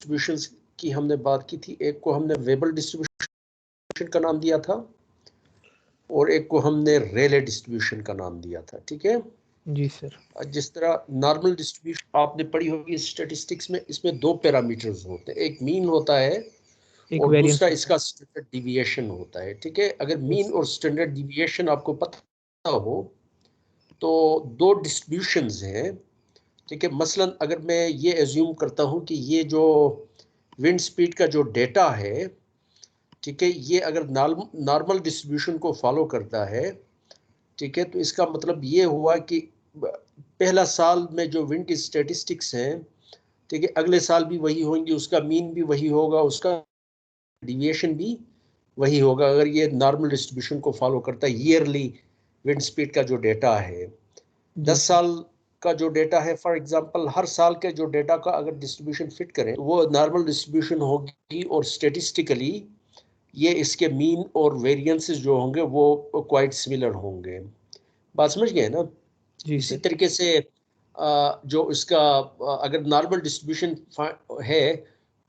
Distributions की हमने बात की थी, एक को हमने वेबल डिस्ट्रीब्यूशन का नाम दिया था और एक को हमने रेले डिस्ट्रीब्यूशन का नाम दिया था, ठीक है जी सर। जिस तरह नॉर्मल डिस्ट्रीब्यूशन आपने पढ़ी होगी स्टैटिस्टिक्स में, इसमें दो पैरामीटर्स होते हैं, एक मीन होता है एक और वेरिएंस दूसरा होता इसका स्टैंडर्ड डिविएशन होता है, ठीक है। अगर है। मीन और स्टैंडर्ड डिविएशन आपको पता हो तो दो डिस्ट्रीब्यूशंस हैं, ठीक है। मसलन अगर मैं ये एज्यूम करता हूं कि ये जो विंड स्पीड का जो डेटा है, ठीक है, ये अगर नॉर्मल डिस्ट्रीब्यूशन को फॉलो करता है, ठीक है, तो इसका मतलब ये हुआ कि पहला साल में जो विंड की स्टैटिस्टिक्स हैं, ठीक है, अगले साल भी वही होंगी, उसका मीन भी वही होगा, उसका डिविएशन भी वही होगा, अगर ये नॉर्मल डिस्ट्रीब्यूशन को फॉलो करता है। ईयरली विंड स्पीड का जो डेटा है, 10 साल का जो डेटा है, फॉर एग्जांपल हर साल के जो डेटा का अगर डिस्ट्रीब्यूशन फिट करें वो नॉर्मल डिस्ट्रीब्यूशन होगी और स्टेटिस्टिकली ये इसके मीन और वेरिएंसेस जो होंगे वो क्वाइट सिमिलर होंगे। बात समझ गए ना? जी इसी सर। तरीके से जो इसका अगर नॉर्मल डिस्ट्रीब्यूशन है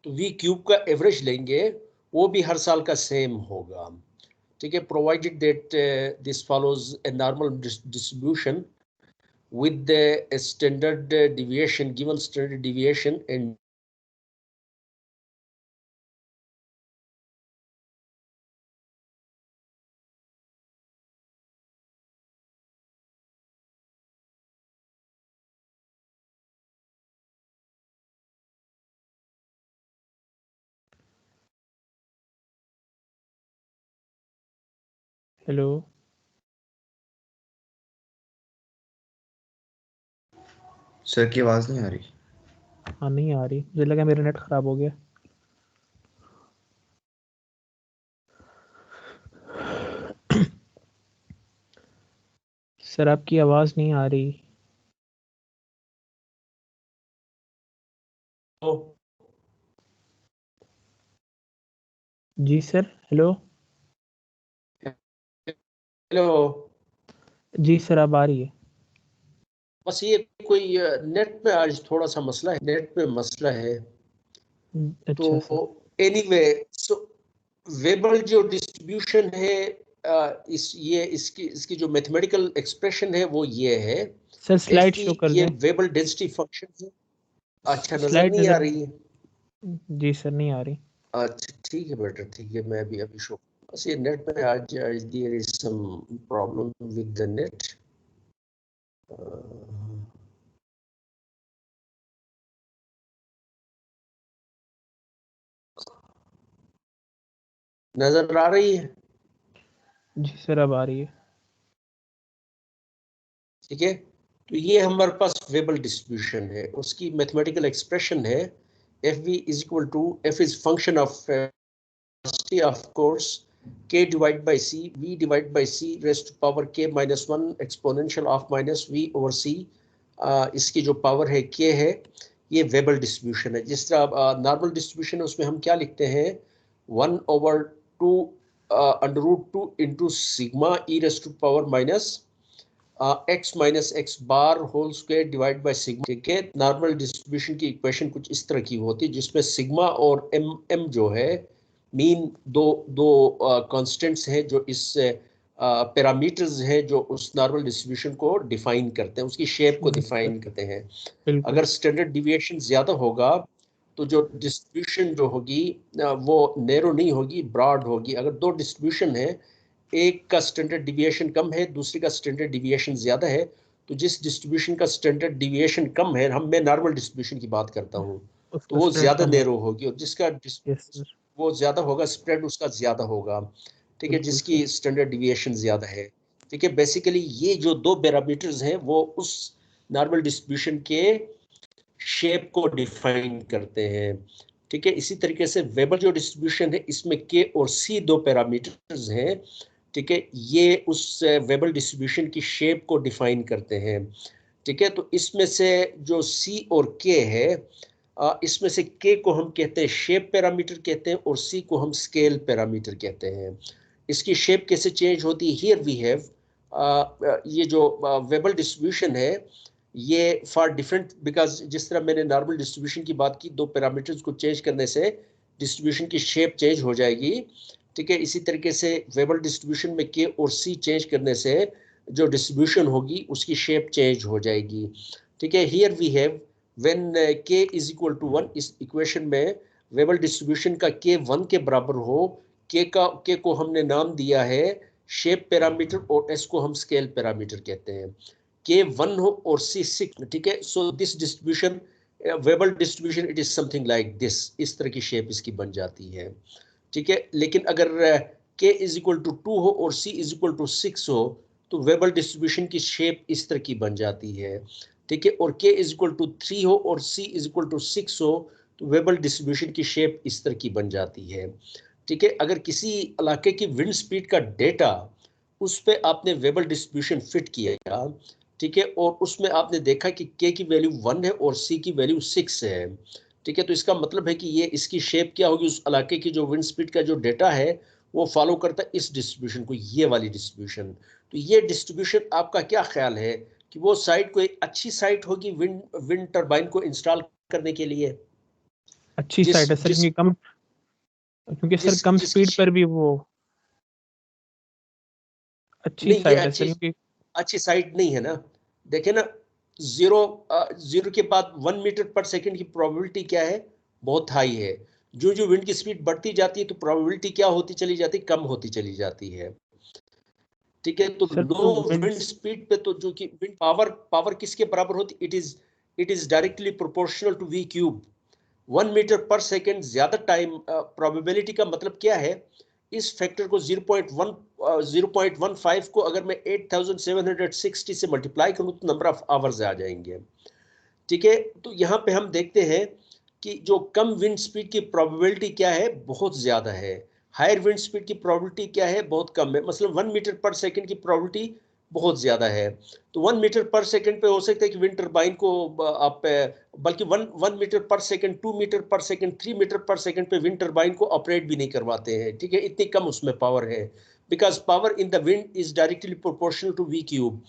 तो वी क्यूब का एवरेज लेंगे, वो भी हर साल का सेम होगा, ठीक है, provided that this follows a normal distribution with the standard deviation, given standard deviation and hello sir की आवाज नहीं आ रही। हाँ नहीं आ रही, मुझे लगा मेरा नेट खराब हो गया। सर आपकी आवाज नहीं आ रही। जी सर। हेलो। हेलो। जी सर अब आ रही है। बस ये कोई नेट में आज थोड़ा सा मसला है, नेट में मसला है। अच्छा सर। तो एनीवे सो वेबल जो डिस्ट्रीब्यूशन है ये इसकी जो मैथमेटिकल एक्सप्रेशन है वो ये है, सर स्लाइड एफ शो कर ये दें। वेबल डेंसिटी फंक्शन है। अच्छा नजर स्लाइड नहीं आ नजर रही है? जी सर नहीं आ रही। अच्छा ठीक है बेटर, ठीक है, मैं अभी शो बस ये नेट में आज there is some problem with the net. नजर आ रही है? जी सर अब आ रही है। ठीक है, तो ये हमारे पास वेबल डिस्ट्रीब्यूशन है, उसकी मैथमेटिकल एक्सप्रेशन है f v is equal to f is function of of course k divide by c, v divide by c raised to power k minus 1 exponential of minus v over c। इसकी जो power है k है, ये वेबल distribution है। जिस तरह normal distribution है उसमें हम क्या लिखते हैं, 1/2 under root 2 into sigma e raised to power minus x minus x bar whole square divide by sigma, ठीक है। नॉर्मल डिस्ट्रीब्यूशन की इक्वेशन कुछ इस तरह की होती है जिसमें सिग्मा और m जो है मीन दो दो कांस्टेंट्स हैं जो इस पैरामीटर्स हैं जो उस नॉर्मल डिस्ट्रीब्यूशन को डिफाइन करते हैं, उसकी शेप को डिफाइन करते हैं। बिल्कुल। अगर स्टैंडर्ड डिविएशन ज्यादा होगा तो जो डिस्ट्रीब्यूशन जो होगी वो नैरो नहीं होगी, ब्रॉड होगी। अगर दो डिस्ट्रीब्यूशन है, एक का स्टैंडर्ड डिविएशन कम है, दूसरे का स्टैंडर्ड डिविएशन ज्यादा है, तो जिस डिस्ट्रीब्यूशन का स्टैंडर्ड डिविएशन कम है, मैं नॉर्मल डिस्ट्रीब्यूशन की बात करता हूँ, तो उसका वो स्प्रेड ज्यादा कम हो। नैरो होगी, और जिसका यस सर। वो ज्यादा होगा, स्प्रेड उसका ज्यादा होगा, ठीक है, बिल्कुल जिसकी सर। स्टैंडर्ड डिविएशन ज्यादा है, ठीक है। बेसिकली ये जो दो पैरामीटर्स हैं वो उस नॉर्मल डिस्ट्रीब्यूशन के शेप को डिफाइन करते हैं, ठीक है। इसी तरीके से वेबर जो डिस्ट्रीब्यूशन है इसमें के और सी दो पैरामीटर्स हैं, ठीक है, ये उस वेबल डिस्ट्रीब्यूशन की शेप को डिफाइन करते हैं, ठीक है। तो इसमें से जो सी और के है, इसमें से के को हम कहते हैं शेप पैरामीटर कहते हैं और सी को हम स्केल पैरामीटर कहते हैं। इसकी शेप कैसे चेंज होती है, हियर वी हैव ये जो वेबल डिस्ट्रीब्यूशन है ये फॉर डिफरेंट, बिकॉज जिस तरह मैंने नॉर्मल डिस्ट्रीब्यूशन की बात की, दो पैरामीटर्स को चेंज करने से डिस्ट्रीब्यूशन की शेप चेंज हो जाएगी, ठीक है। इसी तरीके से वेबल डिस्ट्रीब्यूशन में के और सी चेंज करने से जो डिस्ट्रीब्यूशन होगी उसकी शेप चेंज हो जाएगी, ठीक है। हियर वी हैव व्हेन के इज इक्वल टू 1, इस इक्वेशन में वेबल डिस्ट्रीब्यूशन का के 1 के बराबर हो, के को हमने नाम दिया है शेप पैरामीटर और एस को हम स्केल पैरामीटर कहते हैं। के 1 हो और सी 6, ठीक है। So this distribution, Weibull distribution, it is something like this, इस तरह की शेप इसकी बन जाती है, ठीक है। लेकिन अगर के इज इक्वल टू 2 हो और सी इज इक्वल टू 6 हो तो वेबल डिस्ट्रीब्यूशन की शेप इस तरह की बन जाती है, ठीक है। और के इज इक्वल टू 3 हो और सी इज इक्वल टू 6 हो तो वेबल डिस्ट्रीब्यूशन की शेप इस तरह की बन जाती है, ठीक है। अगर किसी इलाके की विंड स्पीड का डेटा उस पे आपने वेबल डिस्ट्रीब्यूशन फिट किया, ठीक है, और उसमें आपने देखा कि के की वैल्यू 1 है और सी की वैल्यू 6 है, ठीक है, तो इसका मतलब है कि ये इसकी शेप क्या होगी, उस इलाके की जो विंड स्पीड का जो डेटा है वो फॉलो करता है इस डिस्ट्रीब्यूशन को, ये वाली डिस्ट्रीब्यूशन। तो ये डिस्ट्रीब्यूशन आपका क्या ख्याल है कि वो साइट कोई अच्छी साइट होगी विंड टरबाइन को इंस्टॉल करने के लिए? अच्छी जिस साइट है सर, जिस क्योंकि सर जिस कम जिसकी स्पीड पर भी वो अच्छी नहीं, ये साइट है सर, क्योंकि अच्छी साइट नहीं है ना। देखे ना, जीरो के बाद 1 मीटर पर सेकंड की प्रोबेबिलिटी क्या है, बहुत हाई है। जो जो विंड की स्पीड बढ़ती जाती है तो प्रोबेबिलिटी क्या होती चली जाती है, कम होती चली जाती है, ठीक है। तो सर लो तो विंड स्पीड पे तो जो कि विंड पावर किसके बराबर होती, it is directly proportional to v cube. 1 metre per second ज्यादा टाइम, प्रोबेबिलिटी का मतलब क्या है, इस फैक्टर को 0.15 को अगर मैं 8760 से मल्टीप्लाई करूं तो नंबर ऑफ आवर्स आ जाएंगे, ठीक है। तो यहाँ पे हम देखते हैं कि जो कम विंड स्पीड की प्रोबेबिलिटी क्या है, बहुत ज्यादा है। हायर विंड स्पीड की प्रोबेबिलिटी क्या है, बहुत कम है। मतलब 1 मीटर पर सेकेंड की प्रोबेबिलिटी बहुत ज्यादा है। तो 1 मीटर पर सेकेंड पे हो सकता है कि विंड टरबाइन को आप बल्कि 1 metre per second, 2 metre per second, 3 metre per second पे विंड टरबाइन को ऑपरेट भी नहीं करवाते हैं, ठीक है, इतनी कम उसमें पावर है। Because power in the wind is directly proportional to v cube,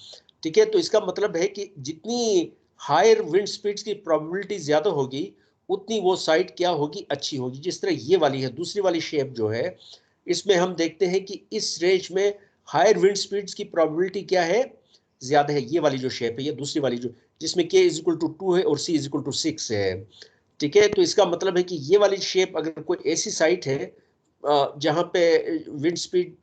ठीक है। तो इसका मतलब है कि जितनी हायर विंड स्पीड्स की प्रोबेबिलिटी ज्यादा होगी उतनी वो साइट क्या होगी, अच्छी होगी। जिस तरह ये वाली है, दूसरी वाली शेप जो है, इसमें हम देखते हैं कि इस रेंज में हायर विंड स्पीड्स की प्रोबेबिलिटी क्या है, ज्यादा है। ये वाली जो शेप है, ये दूसरी वाली जो जिसमें के इज इक्वल टू 2 है और सी इज इक्वल टू 6 है, ठीक है। तो इसका मतलब है कि ये वाली शेप अगर कोई ऐसी साइट है जहां पे विंड स्पीड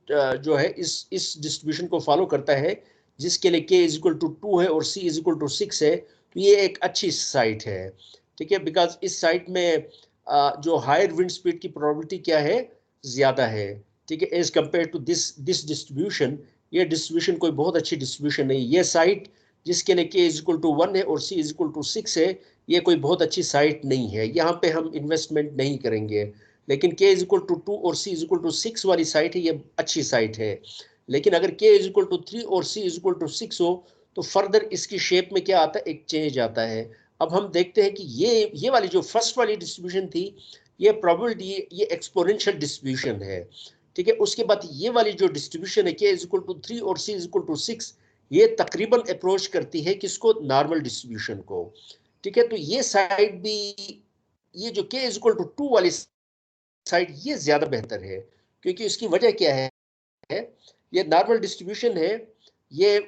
जो है इस डिस्ट्रीब्यूशन को फॉलो करता है, जिसके लिए के इज इक्वल टू 2 है और सी इज इक्वल टू 6 है, तो ये एक अच्छी साइट है, ठीक है। बिकॉज इस साइट में जो हायर विंड स्पीड की प्रोबेबिलिटी क्या है, ज्यादा है, ठीक है, as compared to this distribution. ये डिस्ट्रीब्यूशन कोई बहुत अच्छी डिस्ट्रीब्यूशन नहीं। ये साइट जिसके लिए के इज इक्वल टू 1 है और सी इज इक्वल टू 6 है, ये कोई बहुत अच्छी साइट नहीं है, यहाँ पे हम इन्वेस्टमेंट नहीं करेंगे। लेकिन के इज इक्वल टू 2 और सी इज इक्वल टू 6 वाली साइट है, ये अच्छी साइट है। लेकिन अगर के इज इक्वल टू 3 और सी इज इक्वल टू 6 हो तो फर्दर इसकी शेप में क्या आता है, एक चेंज आता है। अब हम देखते हैं कि ये वाली जो फर्स्ट वाली डिस्ट्रीब्यूशन थी, ये प्रोबेबिलिटी, ये एक्सपोनेंशियल डिस्ट्रीब्यूशन है, ठीक है। उसके बाद ये वाली जो डिस्ट्रीब्यूशन है के इज इक्वल टू 3 और सी इज इक्वल टू 6, ये तकरीबन अप्रोच करती है किसको, नॉर्मल डिस्ट्रीब्यूशन को, ठीक है। तो ये साइड भी, ये जो के इज इक्वल टू 2 वाली साइड, ये ज्यादा बेहतर है। क्योंकि इसकी वजह क्या है, ये नॉर्मल डिस्ट्रीब्यूशन है, ये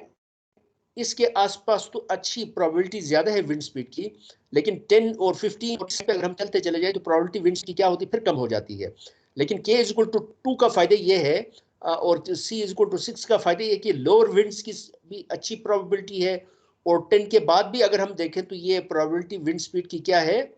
इसके आसपास तो अच्छी प्रोबेबिलिटी ज्यादा है विंड स्पीड की, लेकिन 10 और 15 और पे अगर हम चलते चले जाए तो प्रोबेबिलिटी विंड की क्या होती है, फिर कम हो जाती है। लेकिन के इज इक्वल टू 2 का फायदा ये है और सी इज इक्वल टू 6 का फायदा ये कि लोअर विंड्स की भी अच्छी प्रोबेबिलिटी है, और 10 के बाद भी अगर हम देखें तो ये प्रोबेबिलिटी विंड स्पीड की क्या है,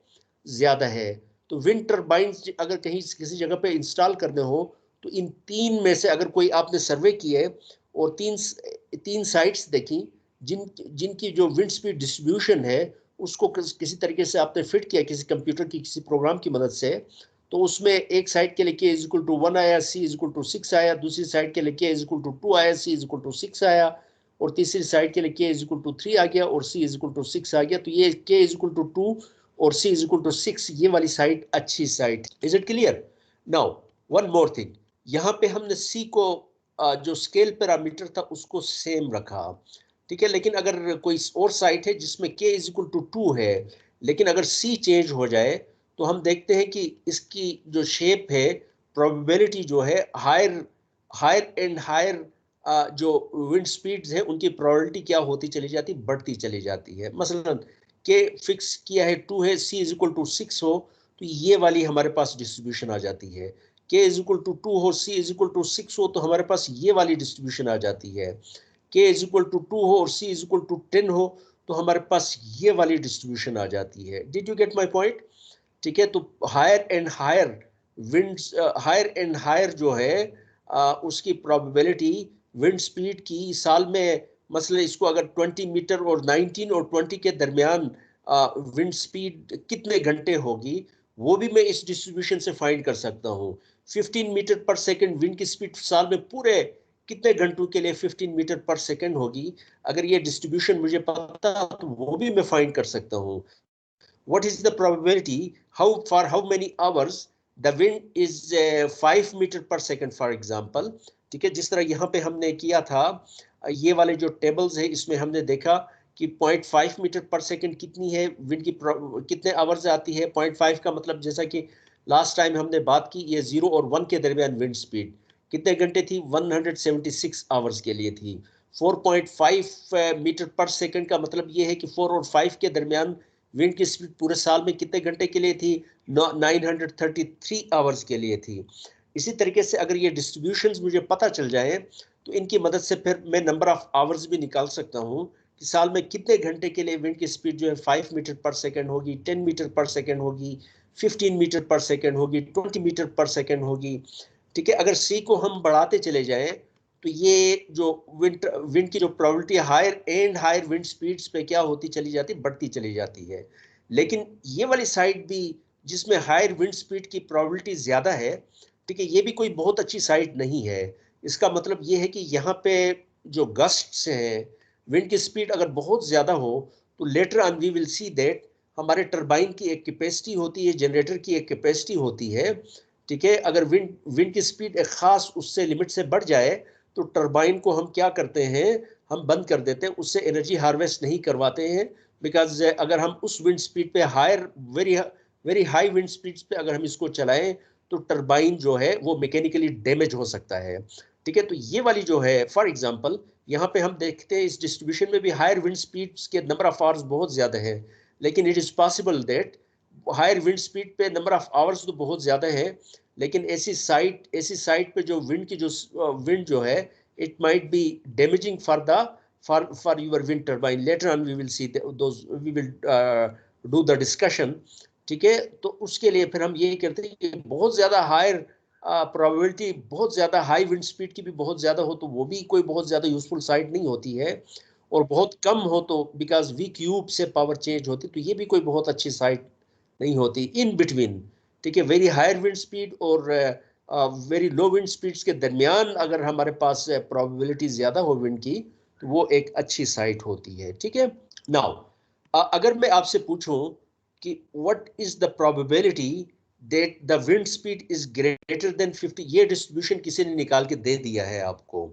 ज्यादा है। तो विंड टर्बाइंस अगर कहीं किसी जगह पे इंस्टॉल करने हो तो इन तीन में से अगर कोई आपने सर्वे किए और तीन साइट्स देखी जिनकी जो विंड स्पीड डिस्ट्रीब्यूशन है उसको किसी तरीके से आपने फिट किया किसी कंप्यूटर की किसी प्रोग्राम की मदद से, तो उसमें एक साइड के लिए के इज इक्वल टू 1 आया, सी इज इक्वल टू 6 आया, दूसरी साइड के लिए के इज इक्वल टू 2 आया, सी इज इक्वल टू 6 आया, और तीसरी साइड के लिए के इज इक्वल टू 3 आ गया और सी इज इक्वल टू 6 आ गया। तो ये के इज इक्वल टू 2 और सी इज इक्वल टू 6, ये वाली साइड अच्छी side. Is it clear? Now one more thing, यहाँ पे हमने सी को जो स्केल पैरामीटर था उसको सेम रखा, ठीक है। लेकिन अगर कोई और साइट है जिसमें k इज इक्वल टू 2 है, लेकिन अगर c चेंज हो जाए तो हम देखते हैं कि इसकी जो शेप है, प्रोबेबिलिटी जो है, हायर हायर एंड हायर जो विंड स्पीड्स है उनकी प्रोबेबिलिटी क्या होती चली जाती, बढ़ती चली जाती है। मसलन k फिक्स किया है 2 है, c इज इक्वल टू 6 हो तो ये वाली हमारे पास डिस्ट्रीब्यूशन आ जाती है। k इज इक्वल टू 2 हो, c इज इक्वल टू 6 हो तो हमारे पास ये वाली डिस्ट्रीब्यूशन आ जाती है। k इज इक्वल टू 2 हो और c इज इक्वल टू 10 हो तो हमारे पास ये वाली डिस्ट्रीब्यूशन आ जाती है। Did you get my point? ठीक है। तो higher and higher winds, higher and higher जो है उसकी प्रोबेबिलिटी विंड स्पीड की साल में, मसलन इसको अगर 20 मीटर और 19 और 20 के दरमियान विंड स्पीड कितने घंटे होगी, वो भी मैं इस डिस्ट्रीब्यूशन से फाइंड कर सकता हूँ। 15 मीटर पर सेकंड विंड की स्पीड साल में पूरे कितने घंटों के लिए 15 मीटर पर सेकंड होगी, अगर ये डिस्ट्रीब्यूशन मुझे पता तो वो भी मैं फाइंड कर सकता हूँ। What is the probability, how many hours the wind is 5 metre per second for example. ठीक है, जिस तरह यहाँ पे हमने किया था, ये वाले जो टेबल्स है इसमें हमने देखा कि 0.5 मीटर पर सेकंड कितनी है विंड की, कितने आवर्स आती है। 0.5 का मतलब जैसा कि लास्ट टाइम हमने बात की, ये 0 और 1 के दरमियान विंड स्पीड कितने घंटे थी, 176 आवर्स के लिए थी। 4.5 मीटर पर सेकंड का मतलब ये है कि 4 और 5 के दरमियान विंड की स्पीड पूरे साल में कितने घंटे के लिए थी, 933 आवर्स के लिए थी। इसी तरीके से अगर ये डिस्ट्रीब्यूशंस मुझे पता चल जाए तो इनकी मदद से फिर मैं नंबर ऑफ आवर्स भी निकाल सकता हूँ कि साल में कितने घंटे के लिए विंड की स्पीड जो है 5 मीटर पर सेकंड होगी, 10 मीटर पर सेकंड होगी, 15 मीटर पर सेकंड होगी, 20 मीटर पर सेकंड होगी। ठीक है, अगर सी को हम बढ़ाते चले जाएं तो ये जो विंड की जो probability higher and higher wind speeds पे क्या होती चली जाती, बढ़ती चली जाती है। लेकिन ये वाली साइड भी जिसमें हायर विंड स्पीड की प्रोबेबिलिटी ज्यादा है, ठीक है, ये भी कोई बहुत अच्छी साइड नहीं है। इसका मतलब ये है कि यहाँ पे जो गस्ट्स हैं, विंड की स्पीड अगर बहुत ज्यादा हो तो later on we will see that हमारे टरबाइन की एक कैपेसिटी होती है, जनरेटर की एक कैपेसिटी होती है। ठीक है, अगर विंड की स्पीड एक खास उससे लिमिट से बढ़ जाए तो टरबाइन को हम क्या करते हैं, हम बंद कर देते हैं, उससे एनर्जी हार्वेस्ट नहीं करवाते हैं। बिकॉज अगर हम उस विंड स्पीड पे higher very high wind speeds पे अगर हम इसको चलाएं तो टरबाइन जो है वो मैकेनिकली डैमेज हो सकता है। ठीक है, तो ये वाली जो है फॉर एग्जांपल यहाँ पे हम देखते हैं इस डिस्ट्रीब्यूशन में भी हायर विंड स्पीड्स के नंबर ऑफ आवर्स बहुत ज्यादा है, लेकिन it is possible that higher wind speed पे नंबर ऑफ आवर्स तो बहुत ज्यादा है, लेकिन ऐसी साइट पे जो विंड जो है it might be damaging for your wind turbine. Later on we will see those, we will do the discussion. ठीक है, तो उसके लिए फिर हम यही करते हैं कि बहुत ज्यादा हायर प्रोबेबिलिटी, बहुत ज्यादा हाई विंड स्पीड की भी बहुत ज्यादा हो तो वो भी कोई बहुत ज्यादा यूजफुल साइट नहीं होती है, और बहुत कम हो तो बिकॉज वी क्यूब से पावर चेंज होती तो ये भी कोई बहुत अच्छी साइट नहीं होती। इन बिटवीन, ठीक है, वेरी हायर विंड स्पीड और वेरी लो विंड स्पीड्स के दरमियान अगर हमारे पास प्रोबेबिलिटी ज्यादा हो विंड की तो वो एक अच्छी साइट होती है। ठीक है, नाउ अगर मैं आपसे पूछूं कि what is the probability that the wind speed is greater then 50, ये डिस्ट्रीब्यूशन किसी ने निकाल के दे दिया है आपको।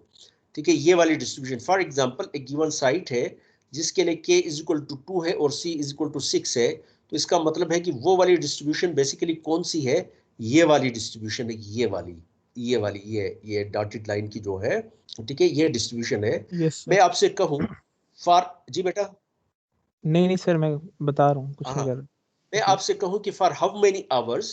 ठीक है, ये वाली डिस्ट्रीब्यूशन फॉर एग्जांपल एक गिवन साइट है जिसके लिए k इज इक्वल टू 2 है और c इज इक्वल टू 6 है, तो इसका मतलब है कि वो वाली डिस्ट्रीब्यूशन बेसिकली कौन सी है, ये वाली डिस्ट्रीब्यूशन है, ये डॉटेड लाइन की जो है, ठीक है, ये डिस्ट्रीब्यूशन है। यस मैं सर। आपसे कहूं फॉर, जी बेटा, नहीं सर, मैं बता रहा हूँ, कुछ नहीं हाँ, कर रहा। मैं जी आपसे कहूं कि फॉर हाउ मेनी आवर्स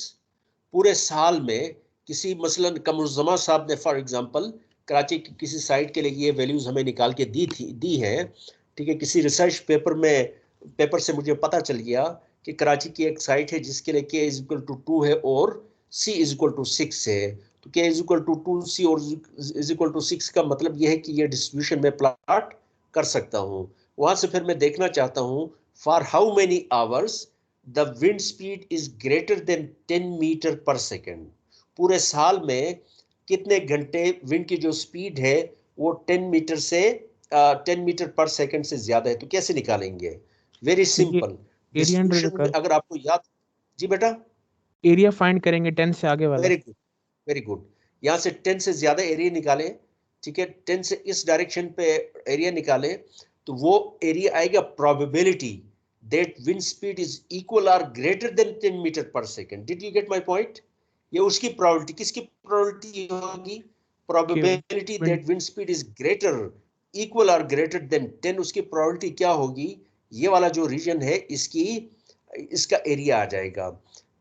पूरे साल में किसी, मसलन कमरुज़्ज़मा साहब ने फॉर एग्जांपल कराची की किसी साइट के लिए ये वैल्यूज हमें निकाल के दी है। ठीक है, किसी रिसर्च पेपर से मुझे पता चल गया कि कराची की एक साइट है जिसके लिए k इज इक्वल टू 2 है और c इज इक्वल टू 6 है। तो k is equal to 2, c और इज इक्वल टू 6 का मतलब यह है कि ये डिस्ट्रीब्यूशन में प्लॉट कर सकता हूँ। वहां से फिर मैं देखना चाहता हूँ for how many hours the wind speed is greater than 10 metre per second. पूरे साल में कितने घंटे विंड की जो स्पीड है वो 10 मीटर पर सेकेंड से ज्यादा है, तो कैसे निकालेंगे? वेरी ये सिंपल एरिया अंडर डिस्ट्रीब्यूशन में कर, अगर आपको याद, जी बेटा, एरिया फाइंड करेंगे 10 से आगे वाला। Very good, very good. यहाँ से 10 से ज्यादा एरिया निकालें। ठीक है, 10 से इस डायरेक्शन पे एरिया निकालें तो वो एरिया आएगा probability that wind speed is equal or greater than 10 metre per second. Did you get my point? ये उसकी प्रोबेबिलिटी, किसकी प्रोबेबिलिटी होगी? Probability that wind speed is greater equal or greater than 10, उसकी probability क्या होगी? ये वाला जो रीजन है इसका एरिया आ जाएगा.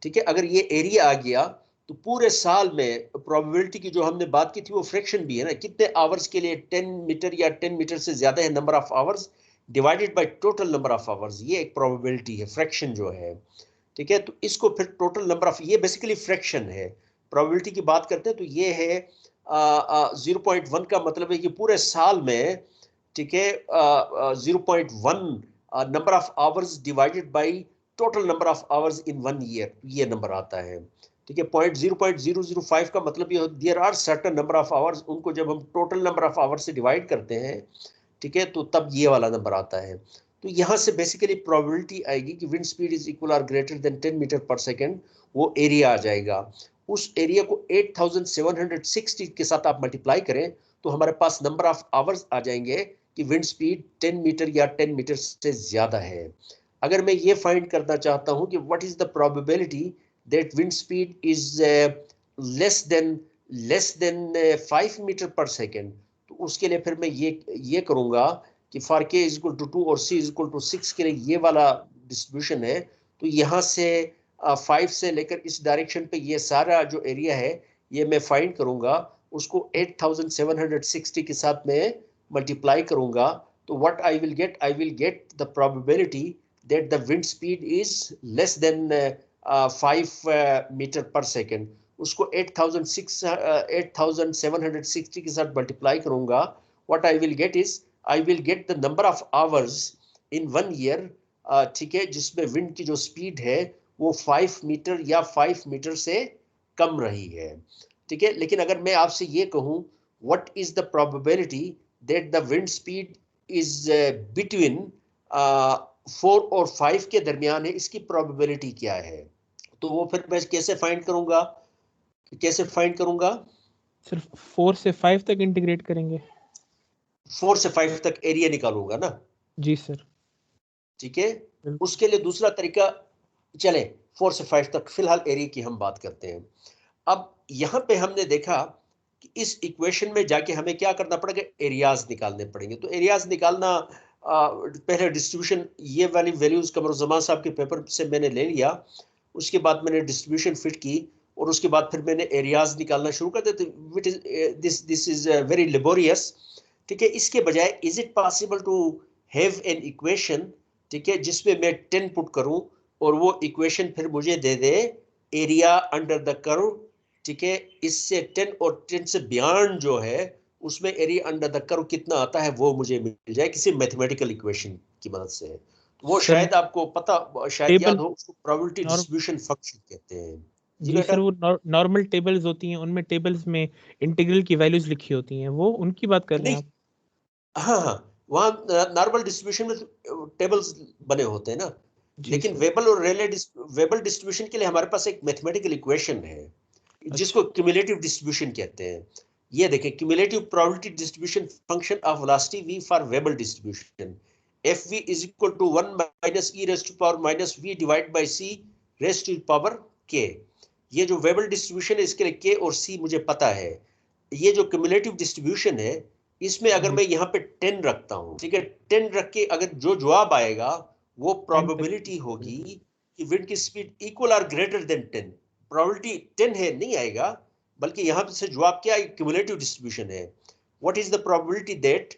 ठीक है, अगर ये एरिया आ गया तो पूरे साल में प्रोबेबिलिटी की जो हमने बात की थी वो फ्रैक्शन भी है ना, कितने आवर्स के लिए 10 मीटर या 10 मीटर से ज्यादा है number of hours divided by total number of hours, ये एक प्रोबेबिलिटी है, फ्रैक्शन जो है. ठीक है, तो इसको फिर टोटल नंबर ऑफ, ये बेसिकली फ्रैक्शन है. प्रोबेबिलिटी की बात करते हैं तो ये है 0.1 का मतलब है कि पूरे साल में, ठीक है, 0.1 number of hours divided by total number of hours in 1 year, ये नंबर आता है. ठीक है, 0.005 का मतलब ये there are certain number of hours, उनको जब हम टोटल नंबर ऑफ आवर्स से डिवाइड करते हैं, ठीक है, तो तब ये वाला नंबर आता है. तो यहाँ से बेसिकली प्रोबेबिलिटी आएगी कि wind speed is equal or greater than 10 metre per second, वो एरिया आ जाएगा. उस एरिया को 8760 के साथ आप मल्टीप्लाई करें तो हमारे पास नंबर ऑफ आवर्स आ जाएंगे कि विंड स्पीड 10 मीटर या 10 मीटर से ज्यादा है. अगर मैं ये फाइंड करना चाहता हूं कि what is the probability that wind speed is less than 5 metre per second, तो उसके लिए फिर मैं ये करूंगा कि for k is equal to 2 और c इज इक्वल टू 6 के लिए ये वाला डिस्ट्रीब्यूशन है. तो यहाँ से 5 से लेकर इस डायरेक्शन पे ये सारा जो एरिया है ये मैं फाइंड करूंगा, उसको 8760 के साथ में मल्टीप्लाई करूंगा. तो what I will get the probability that the wind speed is less than 5 metre per second. उसको 8760 के साथ मल्टीप्लाई करूंगा. What I will get is I will get the number of hours in 1 year, ठीक है, जिसमें wind की जो speed है वो 5 मीटर या 5 मीटर से कम रही है. ठीक है, लेकिन अगर मैं आपसे ये कहूं what is the probability that the wind speed is between 4 और 5 के दरमियान है, इसकी प्रोबेबिलिटी क्या है? तो वो फिर मैं कैसे फाइंड करूंगा सिर्फ 4 से 5 तक इंटीग्रेट करेंगे. 4 से 5 तक एरिया निकालूंगा ना. जी सर. ठीक है, उसके लिए दूसरा तरीका, चले 4 से 5 तक फिलहाल एरिया की हम बात करते हैं. अब यहाँ पे हमने देखा कि इस इक्वेशन में जाके हमें क्या करना पड़ेगा, एरियाज निकालने पड़ेंगे. तो एरियाज निकालना, पहले डिस्ट्रीब्यूशन, ये वाली वैल्यूज कमरुज़्ज़मान साहब के पेपर से मैंने ले लिया, उसके बाद मैंने डिस्ट्रीब्यूशन फिट की और उसके बाद फिर मैंने एरियाज निकालना शुरू कर दिया. This is very laborious. ठीक है, इसके बजाय is it possible to have an equation, ठीक है, जिसमें मैं 10 पुट करूं और वो इक्वेशन फिर मुझे दे दे एरिया अंडर द कर्व. ठीक है, इससे 10 और 10 से बियॉन्ड जो है उसमें एरिया अंडर द कर्व कितना आता है वो मुझे मिल जाए किसी मैथमेटिकल इक्वेशन की मदद से. वो शायद आपको पता, शायद याद हो, उसको प्रोबेबिलिटी डिस्ट्रीब्यूशन फंक्शन कहते हैं. जी सर, वो नॉर्मल टेबल्स होती हैं, उनमें टेबल्स में इंटीग्रल की वैल्यूज लिखी होती हैं, वो उनकी बात कर रहे हैं आप? हाँ, वहाँ नॉर्मल डिस्ट्रीब्यूशन में टेबल्स बने होते हैं ना, लेकिन वेबल डिस्ट्रीब्यूशन के लिए हमारे पास एक मैथमेटिकल इक्वेशन है जिसको क्यूमुलेटिव डिस्ट्रीब्यूशन कहते हैं. ये देखें, cumulative probability distribution function of velocity v for Weibull distribution, fv is equal to 1 minus e raised to power minus v divided by c raised to power k. ये जो वेबल distribution है इसके लिए k और c मुझे पता है. ये जो क्यूमुलेटिव डिस्ट्रीब्यूशन है इसमें अगर मैं यहाँ पे 10 रखता हूँ, ठीक है, 10 रख के अगर जो जवाब आएगा वो प्रोबेबिलिटी होगी कि विंड की स्पीड इक्वल और ग्रेटर देन 10. प्रोबेबिलिटी 10 है, नहीं आएगा, बल्कि यहाँ से जवाब क्या है, क्यूमुलेटिव डिस्ट्रीब्यूशन है. What is the probability that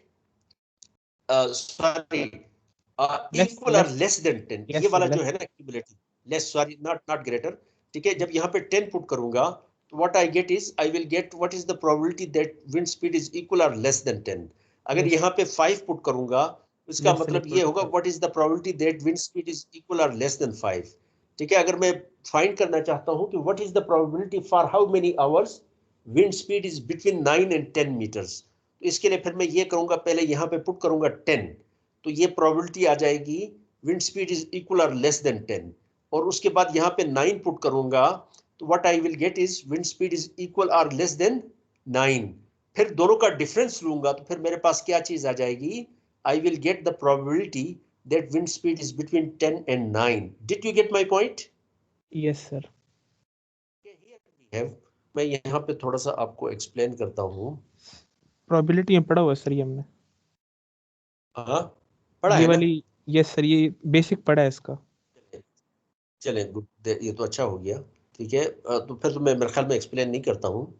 equal और लेस देन 10, ये वाला जो है ना cumulative, less, sorry, not greater. ठीक है, जब यहाँ पे 10 पुट करूंगा तो what I get is I will get what is the probability that wind speed is equal or less than 10. अगर यहाँ पे 5 पुट करूंगा इसका मतलब ये होगा what is the probability that wind speed is equal or less than 5. ठीक है, अगर मैं फाइंड करना चाहता हूँ कि what is the probability for how many hours wind speed is between 9 and 10 meters, तो इसके लिए फिर मैं ये करूंगा, पहले यहाँ पे पुट करूंगा 10, तो ये प्रोबेबिलिटी आ जाएगी wind speed is equal or less than 10, और उसके बाद यहाँ पे 9 पुट करूंगा तो what I will get is wind speed is equal or less than 9. फिर दोनों का डिफरेंस लूंगा तो फिर मेरे पास क्या चीज आ जाएगी, I will get the probability that wind speed is between 10 and 9. Did you get my point? Yes sir. मैं यहाँ पे थोड़ा सा आपको एक्सप्लेन करता हूँ। प्रोबेबिलिटी में पढ़ा हुआ सर ये हमने। हाँ पढ़ा ये है ना? वाली यस सर, ये बेसिक पढ़ा है इसका। चलें गुड, ये तो अच्छा हो गया। ठीक है, तो फिर तो मैं मेरे ख्याल में एक्सप्लेन नहीं करता हूँ।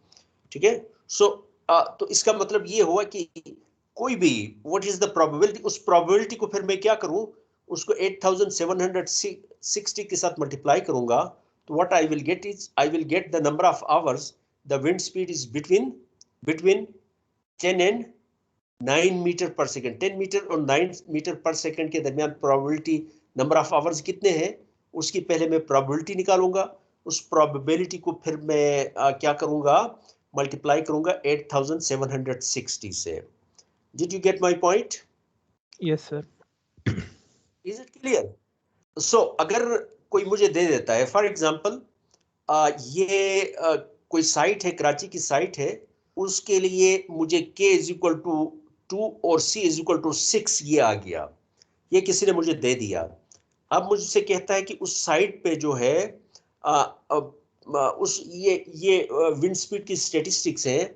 ठीक है, सो तो इसका मतलब ये हुआ कि कोई भी व्हाट इज द प्रोबेबिलिटी, उस प्रोबेबिलिटी को फिर मैं क्या करूं, उसको 8760 के साथ मल्टीप्लाई करूंगा, तो what I will get is I will get the number of hours the wind speed is between 10 and 9 metre per second. 10 metre और 9 मीटर पर सेकंड के दरमियान प्रोबेबिलिटी नंबर ऑफ आवर्स कितने हैं, उसकी पहले मैं प्रोबेबिलिटी निकालूंगा। उस प्रोबेबिलिटी को फिर मैं क्या करूंगा, मल्टीप्लाई करूंगा 8760 से। Did you get my point? Yes sir. Is it clear? So अगर कोई मुझे दे देता है, फॉर एग्जांपल ये कोई साइट है, कराची की साइट है, उसके लिए मुझे k इज इक्वल टू 2 और c इज इक्वल टू 6 ये आ गया, ये किसी ने मुझे दे दिया। अब मुझसे कहता है कि उस साइट पे जो है उस ये विंड स्पीड की स्टैटिस्टिक्स हैं,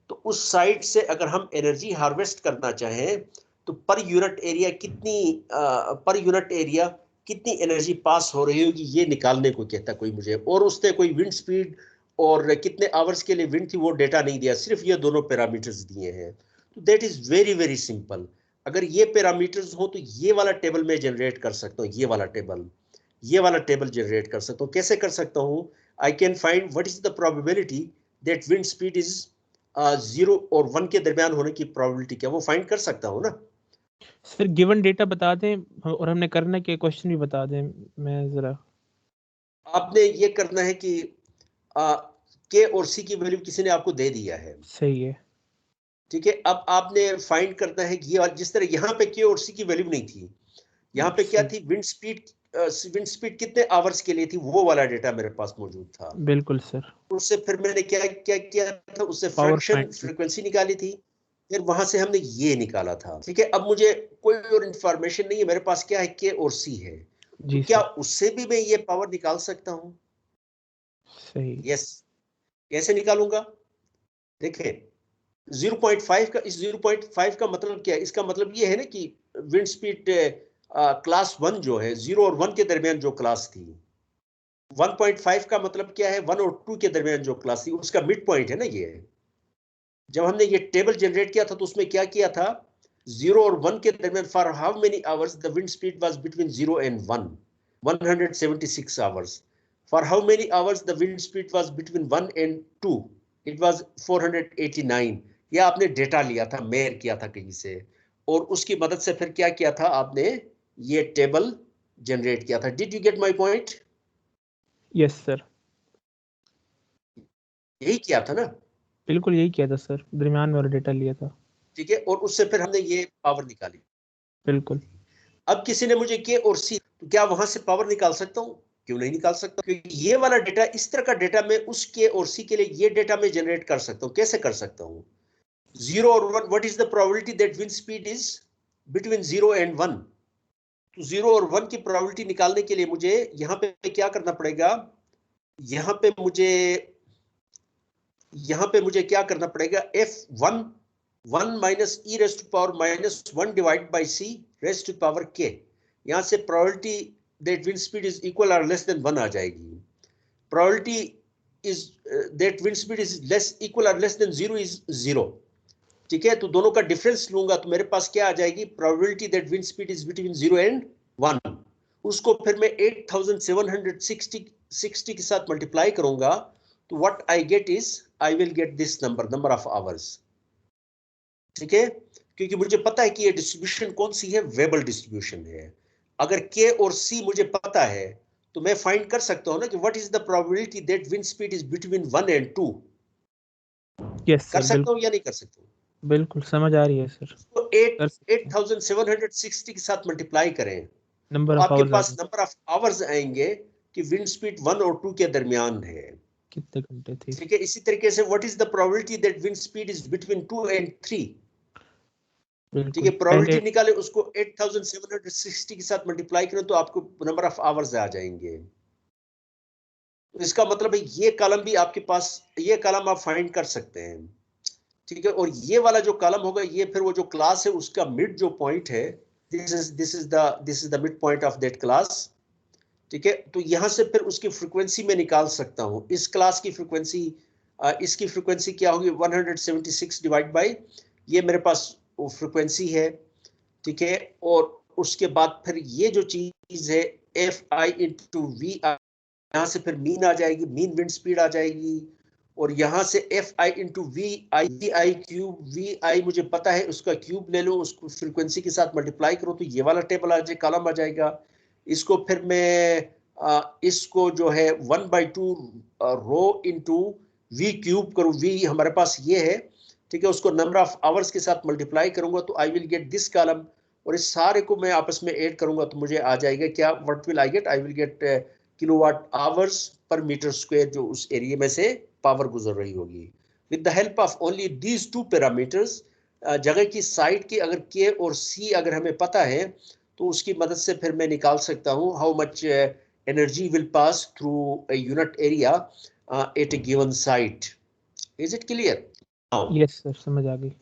तो उस साइट से अगर हम एनर्जी हार्वेस्ट करना चाहें तो पर यूनिट एरिया कितनी एनर्जी पास हो रही होगी, ये निकालने को कहता कोई मुझे। और उसने कोई विंड स्पीड और कितने आवर्स के लिए विंड थी वो डेटा नहीं दिया, सिर्फ ये दोनों पैरामीटर्स दिए हैं। तो that is very very simple. अगर ये पैरामीटर्स हो तो ये वाला टेबल मैं जनरेट कर सकता हूँ, ये वाला टेबल जनरेट कर सकता हूँ। कैसे कर सकता हूँ? I can find what is the probability that wind speed is 0 और 1 के दरमियान होने की प्रोबेबिलिटी क्या, वो फाइंड कर सकता हूँ ना। सर गिवन डेटा बता दें और हमने करना क्या, क्वेश्चन भी बता दें। मैं जरा, आपने ये करना है कि के और सी की वैल्यू किसी ने आपको दे दिया है, सही है। ठीक है। अब आपने फाइंड करना है कि ये जिस तरह यहाँ पे के और सी की वैल्यू नहीं थी, यहाँ पे क्या थी, विंड स्पीड कितने आवर्स के लिए थी, वो वाला डेटा मेरे पास मौजूद था। बिल्कुल सर। उससे फिर मैंने क्या क्या किया था, उससे पावर फ्रैक्शन फ्रीक्वेंसी निकाली थी, फिर वहां से हमने ये निकाला था। ठीक है, अब मुझे कोई और इंफॉर्मेशन नहीं है, मेरे पास क्या है, के और सी है। तो जी क्या सर। उससे भी मैं ये पावर निकाल सकता हूँ? सही। यस। कैसे निकालूंगा? देखें, 0.5 का, इस 0.5 का मतलब क्या है? इसका मतलब ये है ना कि विंड स्पीड क्लास 1 जो है, 0 और 1 के दरमियान जो क्लास थी, 1.5 का मतलब क्या है, 1 और 2 के दरमियान जो क्लास थी, उसका मिड पॉइंट है ना ये। जब हमने ये टेबल जनरेट किया था तो उसमें क्या किया था, 0 और 1 के दरमियान for how many hours the wind speed was between 0 and 1, 176 hours. For how many hours the wind speed was between 1 and 2, it was 489। ये आपने डेटा लिया था, मेयर किया था कहीं से, और उसकी मदद से फिर क्या किया था आपने, ये टेबल जनरेट किया था। Did you get my point? Yes sir. यही किया था ना? बिल्कुल यही किया था सर, दरमियान में और डेटा लिया था। ठीक है, और उससे फिर हमने ये पावर निकाली। बिल्कुल। अब किसी ने मुझे के और सी, तो क्या वहां से पावर निकाल सकता हूं? क्यों नहीं निकाल सकता? क्योंकि ये वाला डेटा, इस तरह का डेटा मैं उस के और सी के लिए ये डेटा मैं जनरेट कर सकता हूं। कैसे कर सकता हूं? 0 और 1, what is the probability that wind speed is between 0 and 1? तो 0 और 1 की प्रोबेबिलिटी निकालने के लिए मुझे यहाँ पे क्या करना पड़ेगा, यहाँ पे मुझे क्या करना पड़ेगा, f1 1 minus e raised to power minus 1 divide by c raised to power k. यहां से probability that wind speed is equal और लेस देन 1 आ जाएगी। Probability is that wind speed is less equal और लेस देन 0 इज 0। ठीक है, तो दोनों का डिफरेंस लूंगा तो मेरे पास क्या आ जाएगी, probability that wind speed is between 0 and 1। उसको फिर मैं 8760 के साथ मल्टीप्लाई करूंगा, तो what I get is, I will get this number of hours. ठीक है, क्योंकि मुझे पता है कि ये डिस्ट्रीब्यूशन कौन सी है, वेबल डिस्ट्रीब्यूशन है। अगर के और सी मुझे पता है तो मैं फाइंड कर सकता हूं ना कि what is the probability that wind speed is between 1 and 2। Yes कर सर। सकता हूं या नहीं कर सकता हूं? बिल्कुल समझ आ रही है सर। तो कर सकते हैं। 8760 के साथ मल्टीप्लाई करें तो नंबर ऑफ आपके आवर्स आ पास गए। नंबर ऑफ आवर्स आएंगे कि विंड स्पीड 1 और 2 के दरमियान है। कितने घंटे थी? ठीक है, इसी तरीके से what is the probability that wind speed is between 2 and 3? ठीक बिल्कुल है, प्रोबेबिलिटी पहले निकाले, उसको 8760 के साथ मल्टीप्लाई करें तो आपको नंबर ऑफ आवर्स आ जाएंगे। तो इसका मतलब है ये कॉलम भी आपके पास, ये कॉलम आप फाइंड कर सकते हैं। ठीक है, और ये वाला जो कॉलम होगा ये फिर वो जो क्लास है उसका मिड जो पॉइंट है, this is the mid point of that class. ठीक है, तो यहां से फिर उसकी फ्रीक्वेंसी में निकाल सकता हूं। इस क्लास की फ्रीक्वेंसी, इसकी फ्रीक्वेंसी क्या होगी, 176 डिवाइड बाई ये मेरे पास वो फ्रीक्वेंसी है। ठीक है, और उसके बाद फिर ये जो चीज है एफ आई इंटू वी, यहाँ से फिर मीन आ जाएगी, मीन विंड स्पीड आ जाएगी, और यहाँ से F I into V I cube, V I मुझे पता है, उसका क्यूब ले लो, उसको फ्रीक्वेंसी के साथ मल्टीप्लाई करो तो ये वाला टेबल आ जाए, कॉलम आ जाएगा। इसको फिर मैं इसको जो है 1/2 रो इंटू वी क्यूब करूँ, वी हमारे पास ये है। ठीक है, उसको नंबर ऑफ आवर्स के साथ मल्टीप्लाई करूंगा तो आई विल गेट दिस कॉलम, और इस सारे को मैं आपस में ऐड करूंगा तो मुझे आ जाएगा क्या, what will I get, I will get kilowatt hours per metre square जो उस एरिया में से पावर गुजर रही होगी। With the help of only these two parameters, जगह की साइड की अगर के और सी अगर हमें पता है तो उसकी मदद से फिर मैं निकाल सकता हूँ how much energy will pass through a unit area at a given site. Is it clear? Now, yes sir समझ आ गई।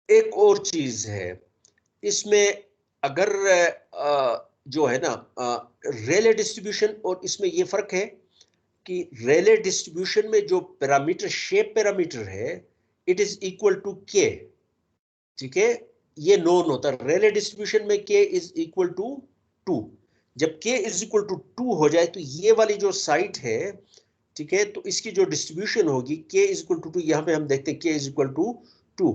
एक और चीज है इसमें, अगर जो है ना रेले डिस्ट्रीब्यूशन, और इसमें ये फर्क है कि रेले डिस्ट्रीब्यूशन में जो पैरामीटर, शेप पैरामीटर है, इट इज इक्वल टू के। ठीक है, ये नोन होता है। रेले डिस्ट्रीब्यूशन में के इज इक्वल टू 2। जब के इज इक्वल टू 2 हो जाए तो ये वाली जो साइट है, ठीक है, तो इसकी जो डिस्ट्रीब्यूशन होगी के इज इक्वल टू 2, यहां पे हम देखते हैं के इज इक्वल टू 2।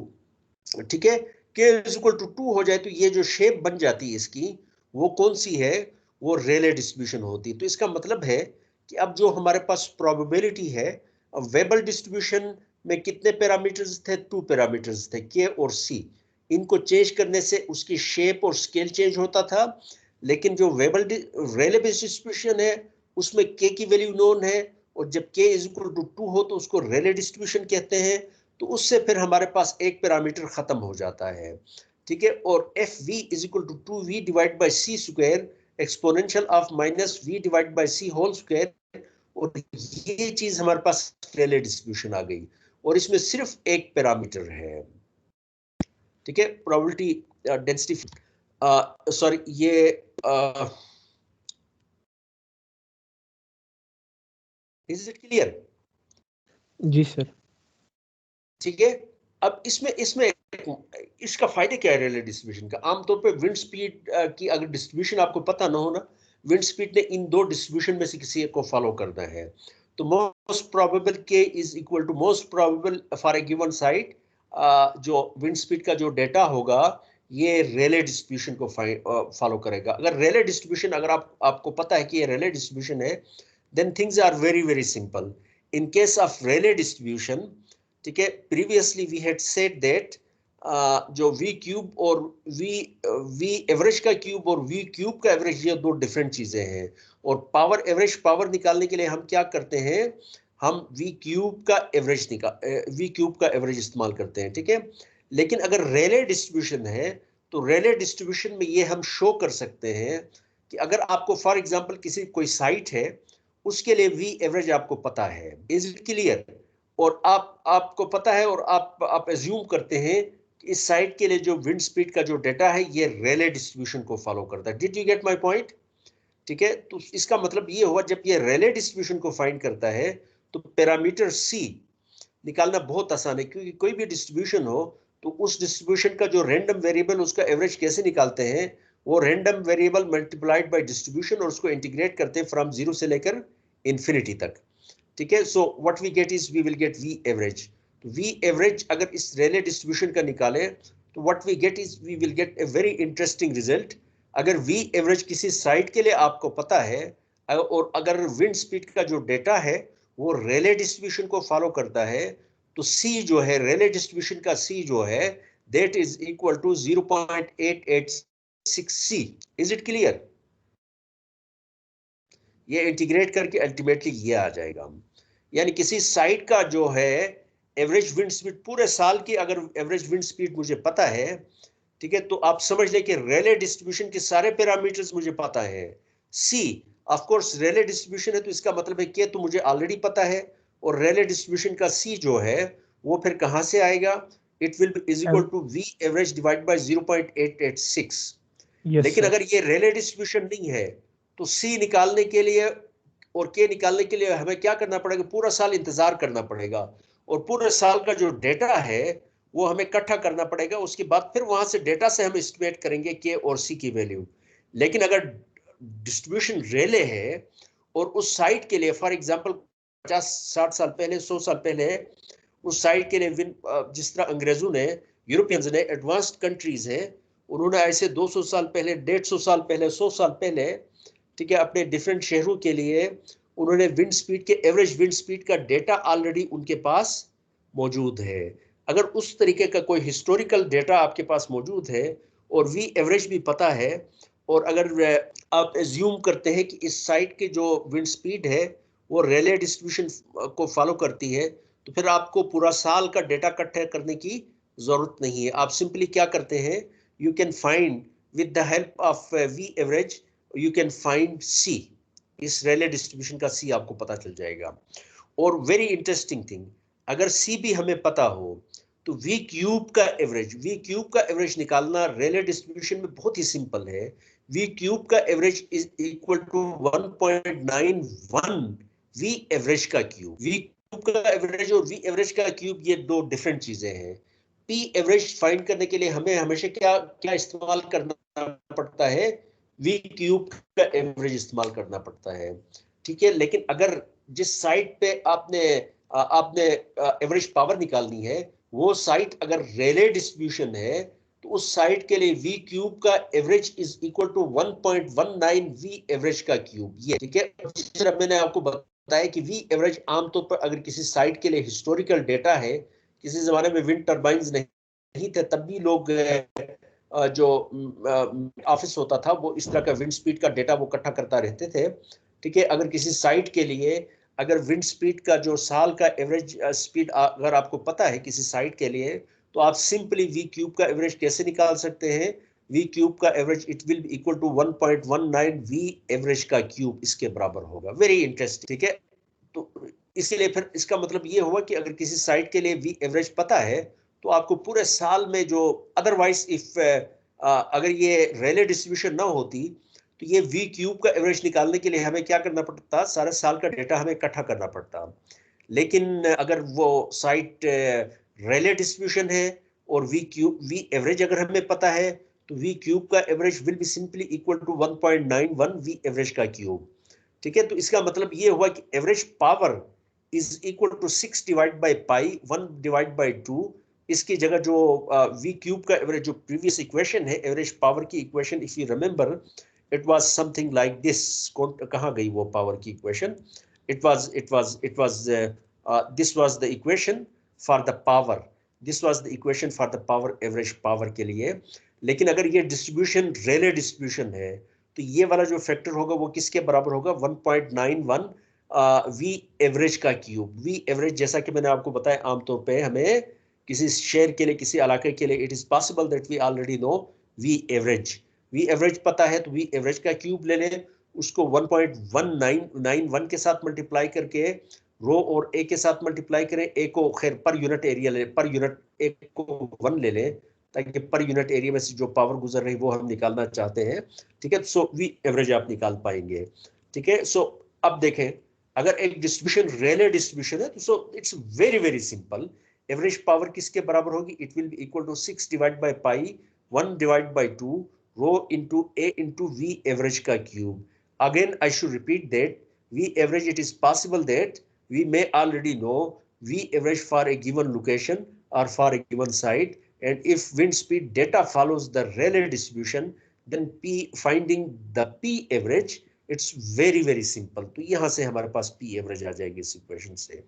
ठीक है, के इज इक्वल टू 2 हो जाए तो ये जो शेप बन जाती है इसकी, वो कौन सी है, वो रेले डिस्ट्रीब्यूशन होती है। तो इसका मतलब है कि अब जो हमारे पास प्रोबेबिलिटी है, वेबल डिस्ट्रीब्यूशन में कितने पैरामीटर्स थे, 2 पैरामीटर्स थे, के और सी। इनको चेंज करने से उसकी शेप और स्केल चेंज होता था, लेकिन जो वेबल रेले डिस्ट्रीब्यूशन है उसमें के की वैल्यू नोन है, और जब के इज इक्वल टू 2 हो तो उसको रेले डिस्ट्रीब्यूशन कहते हैं। तो उससे फिर हमारे पास एक पैरामीटर खत्म हो जाता है। ठीक है, और f v is equal to 2v divide by c square exponential of minus v divide by c whole square, और ये चीज हमारे पास रेले डिस्ट्रीब्यूशन आ गई, और इसमें सिर्फ एक पैरामीटर है। ठीक है, प्रोबेबिलिटी डेंसिटी, सॉरी ये इज इट क्लियर? जी सर। ठीक है, अब इसमें इसमें इसका फायदा क्या है रेले डिस्ट्रीब्यूशन का। आमतौर पे विंड स्पीड की अगर डिस्ट्रीब्यूशन आपको पता ना हो ना, विंड स्पीड ने इन दो डिस्ट्रीब्यूशन में से किसी एक को फॉलो करना है। तो most probable k is equal to most probable for a given site, जो विंड स्पीड का जो डेटा होगा ये रेले डिस्ट्रीब्यूशन को फॉलो करेगा। अगर रेले डिस्ट्रीब्यूशन, अगर आपको पता है कि ये रेले डिस्ट्रीब्यूशन है, then things are very very simple. In case of Rayleigh distribution, ठीक है, previously we had said that जो वी क्यूब और वी एवरेज का क्यूब और वी क्यूब का एवरेज, ये दो डिफरेंट चीजें हैं। और पावर एवरेज पावर निकालने के लिए हम क्या करते हैं, हम वी क्यूब का एवरेज इस्तेमाल करते हैं। ठीक है, लेकिन अगर रेले डिस्ट्रीब्यूशन है तो रेले डिस्ट्रीब्यूशन में ये हम शो कर सकते हैं कि अगर आपको फॉर एग्जांपल किसी कोई साइट है, उसके लिए वी एवरेज आपको पता है। Is it clear? और आपको पता है, और आप एज्यूम करते हैं कि इस साइट के लिए जो विंड स्पीड का जो डेटा है ये रेले डिस्ट्रीब्यूशन को फॉलो करता है। Did you get my point? ठीक है, तो इसका मतलब ये हुआ जब ये रेले डिस्ट्रीब्यूशन को फाइंड करता है तो पैरामीटर सी निकालना बहुत आसान है, क्योंकि कोई भी डिस्ट्रीब्यूशन हो तो उस डिस्ट्रीब्यूशन का जो रैंडम वेरिएबल उसका एवरेज कैसे निकालते हैं, वो random variable multiplied by distribution, और उसको इंटीग्रेट करते हैं फ्रॉम 0 से लेकर इंफिनिटी तक। ठीक है, so what we get is we will get v average. तो वी एवरेज अगर इस रेले डिस्ट्रीब्यूशन का निकाले तो what we get is we will get a very interesting result. अगर वी एवरेज किसी साइट के लिए आपको पता है, और अगर विंड स्पीड का जो डेटा है वो रेले डिस्ट्रीब्यूशन को फॉलो करता है, तो सी जो है रेले डिस्ट्रीब्यूशन का सी जो है that is equal to 0.886 C. Is it clear? ये इंटीग्रेट करके अल्टीमेटली ये आ जाएगा। यानी किसी साइट का जो है एवरेज विंड स्पीड, पूरे साल की अगर एवरेज विंड स्पीड मुझे पता है, ठीक है, तो आप समझ लें कि रेले डिस्ट्रीब्यूशन के सारे पैरामीटर्स मुझे पता है। सी ऑफ कोर्स रेले डिस्ट्रीब्यूशन है तो इसका मतलब है कि तो मुझे ऑलरेडी पता है, और रेले डिस्ट्रीब्यूशन का सी जो है वो फिर कहां से आएगा? It will be is equal to v average divide by 0.886। लेकिन अगर ये रेले डिस्ट्रीब्यूशन नहीं है तो सी निकालने के लिए और के निकालने के लिए हमें क्या करना पड़ेगा? पूरा साल इंतजार करना पड़ेगा, और पूरे साल का जो डेटा है वो हमें इकट्ठा करना पड़ेगा। उसके बाद फिर वहां से डेटा से हम एस्टिमेट करेंगे के और सी की वैल्यू। लेकिन अगर डिस्ट्रीब्यूशन रेले है और उस साइट के लिए फॉर एग्जांपल 50-60 साल पहले, 100 साल पहले उस साइट के लिए जिस तरह अंग्रेजों ने, यूरोपियंस ने, एडवांस्ड कंट्रीज हैं, उन्होंने ऐसे 200 साल पहले, 150 साल पहले, 100 साल पहले, ठीक है, अपने डिफरेंट शहरों के लिए उन्होंने विंड स्पीड के एवरेज विंड स्पीड का डेटा ऑलरेडी उनके पास मौजूद है। अगर उस तरीके का कोई हिस्टोरिकल डेटा आपके पास मौजूद है और वी एवरेज भी पता है, और अगर आप एज्यूम करते हैं कि इस साइट के जो विंड स्पीड है वो रेले डिस्ट्रीब्यूशन को फॉलो करती है, तो फिर आपको पूरा साल का डेटा इकट्ठा करने की जरूरत नहीं है। आप सिंपली क्या करते हैं, you can find with the help of V average, you can find C. इस रेले डिस्ट्रीब्यूशन का सी आपको पता चल जाएगा। और वेरी इंटरेस्टिंग थिंग, अगर सी भी हमें पता हो तो वी क्यूब का एवरेज निकालना रेले डिस्ट्रीब्यूशन में बहुत ही सिंपल है। वी क्यूब का average is equal to 1.91 v average का क्यूब। वी क्यूब का एवरेज और वी एवरेज का क्यूब ये दो डिफरेंट चीजें हैं। पी एवरेज फाइंड करने के लिए हमें हमेशा क्या क्या इस्तेमाल करना पड़ता है? वी क्यूब का एवरेज इस्तेमाल करना पड़ता है, ठीक है। लेकिन अगर जिस साइट पे आपने एवरेज पावर निकालनी है वो साइट अगर रेले डिस्ट्रीब्यूशन है तो उस साइट के लिए वी क्यूब का average is equal to 1.19 v average का क्यूब, ये ठीक है। जिस तरह मैंने आपको बताया कि वी एवरेज आमतौर पर अगर किसी साइट के लिए हिस्टोरिकल डेटा है, किसी जमाने में विंड टर्बाइंस नहीं थे तब भी लोग जो ऑफिस होता था वो इस तरह का विंड स्पीड का डेटा वो इकट्ठा करता रहते थे, ठीक है। अगर किसी साइट के लिए अगर विंड स्पीड का जो साल का एवरेज स्पीड अगर आपको पता है किसी साइट के लिए, तो आप सिंपली वी क्यूब का एवरेज कैसे निकाल सकते हैं? वी क्यूब का average it will be equal to 1.19 v average का क्यूब, इसके बराबर होगा। वेरी इंटरेस्टिंग, ठीक है। तो इसीलिए फिर इसका मतलब ये हुआ कि अगर किसी साइट के लिए वी एवरेज पता है तो आपको पूरे साल में जो अदरवाइज इफ अगर ये रेले डिस्ट्रीब्यूशन ना होती तो ये वी क्यूब का एवरेज निकालने के लिए हमें क्या करना पड़ता? सारे साल का डेटा हमें इकट्ठा करना पड़ता। लेकिन अगर वो साइट रेले डिस्ट्रीब्यूशन है और वी एवरेज अगर हमें पता है तो वी क्यूब का average will be simply equal to 1.91 v average का क्यूब, ठीक है। तो इसका मतलब ये हुआ कि average power is equal to 6 divide by pi 1 divide by 2। इसकी जगह जो वी क्यूब का एवरेज जो प्रीवियस इक्वेशन है एवरेज पावर की equation, if you remember it was something like this. कहाँ गई वो पावर की equation? This was the equation for the power. This was the equation for the power, average power के लिए। लेकिन अगर ये डिस्ट्रीब्यूशन रेले डिस्ट्रीब्यूशन है तो ये वाला जो फैक्टर होगा वो किसके बराबर होगा? 1.91 वी एवरेज का क्यूब। वी एवरेज जैसा कि मैंने आपको बताया आमतौर पे हमें किसी शहर के लिए, किसी इलाके के लिए, it is possible that we already know v average. V average पता है तो वी एवरेज का क्यूब ले लें, उसको 1.1991 के साथ मल्टीप्लाई करके रो और ए के साथ मल्टीप्लाई करें। ए को खैर पर यूनिट एरिया ले, पर यूनिट ए को 1 ले लें ताकि पर यूनिट एरिया में से जो पावर गुजर रही वो हम निकालना चाहते हैं, ठीक है। सो वी एवरेज आप निकाल पाएंगे, ठीक है। सो अब देखें, अगर एक डिस्ट्रीब्यूशन रेले डिस्ट्रीब्यूशन है तो so it's very very simple. Average power किसके बराबर होगी? It will be equal to 6 divide by pi 1 divide by 2 rho into a into v average ka cube. Again, I should repeat that v average, it is possible that we may already know v average for a given location or for a given site, and if wind speed data follows the Rayleigh distribution, then finding the p average, it's very very simple. तो यहाँ से हमारे पास p average आ जाएगी इस equation से।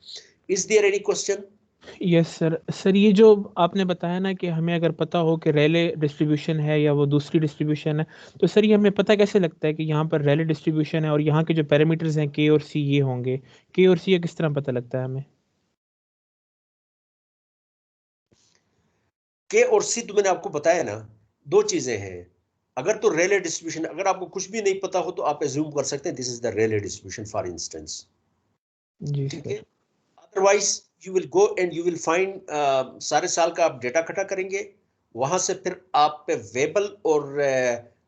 Is there any question? Yes sir ये जो आपने बताया ना कि हमें अगर पता हो कि रेले डिस्ट्रीब्यूशन है या वो दूसरी डिस्ट्रीब्यूशन है, तो सर ये हमें पता कैसे लगता है कि यहाँ पर रेले डिस्ट्रीब्यूशन है और यहाँ के जो पैरामीटर्स हैं के और सी ये होंगे? के और सी किस तरह पता लगता है हमें? के और सी तो मैंने आपको बताया ना, दो चीजें हैं। अगर तो रेले डिस्ट्रीब्यूशन, अगर आपको कुछ भी नहीं पता हो तो आप एज्यूम कर सकते हैं this is the Rayleigh distribution for instance, जी ठीक है। Sir. Otherwise you will go and you will find, सारे साल का आप डेटा इकट्ठा करेंगे, वहां से फिर आप पे वेबल और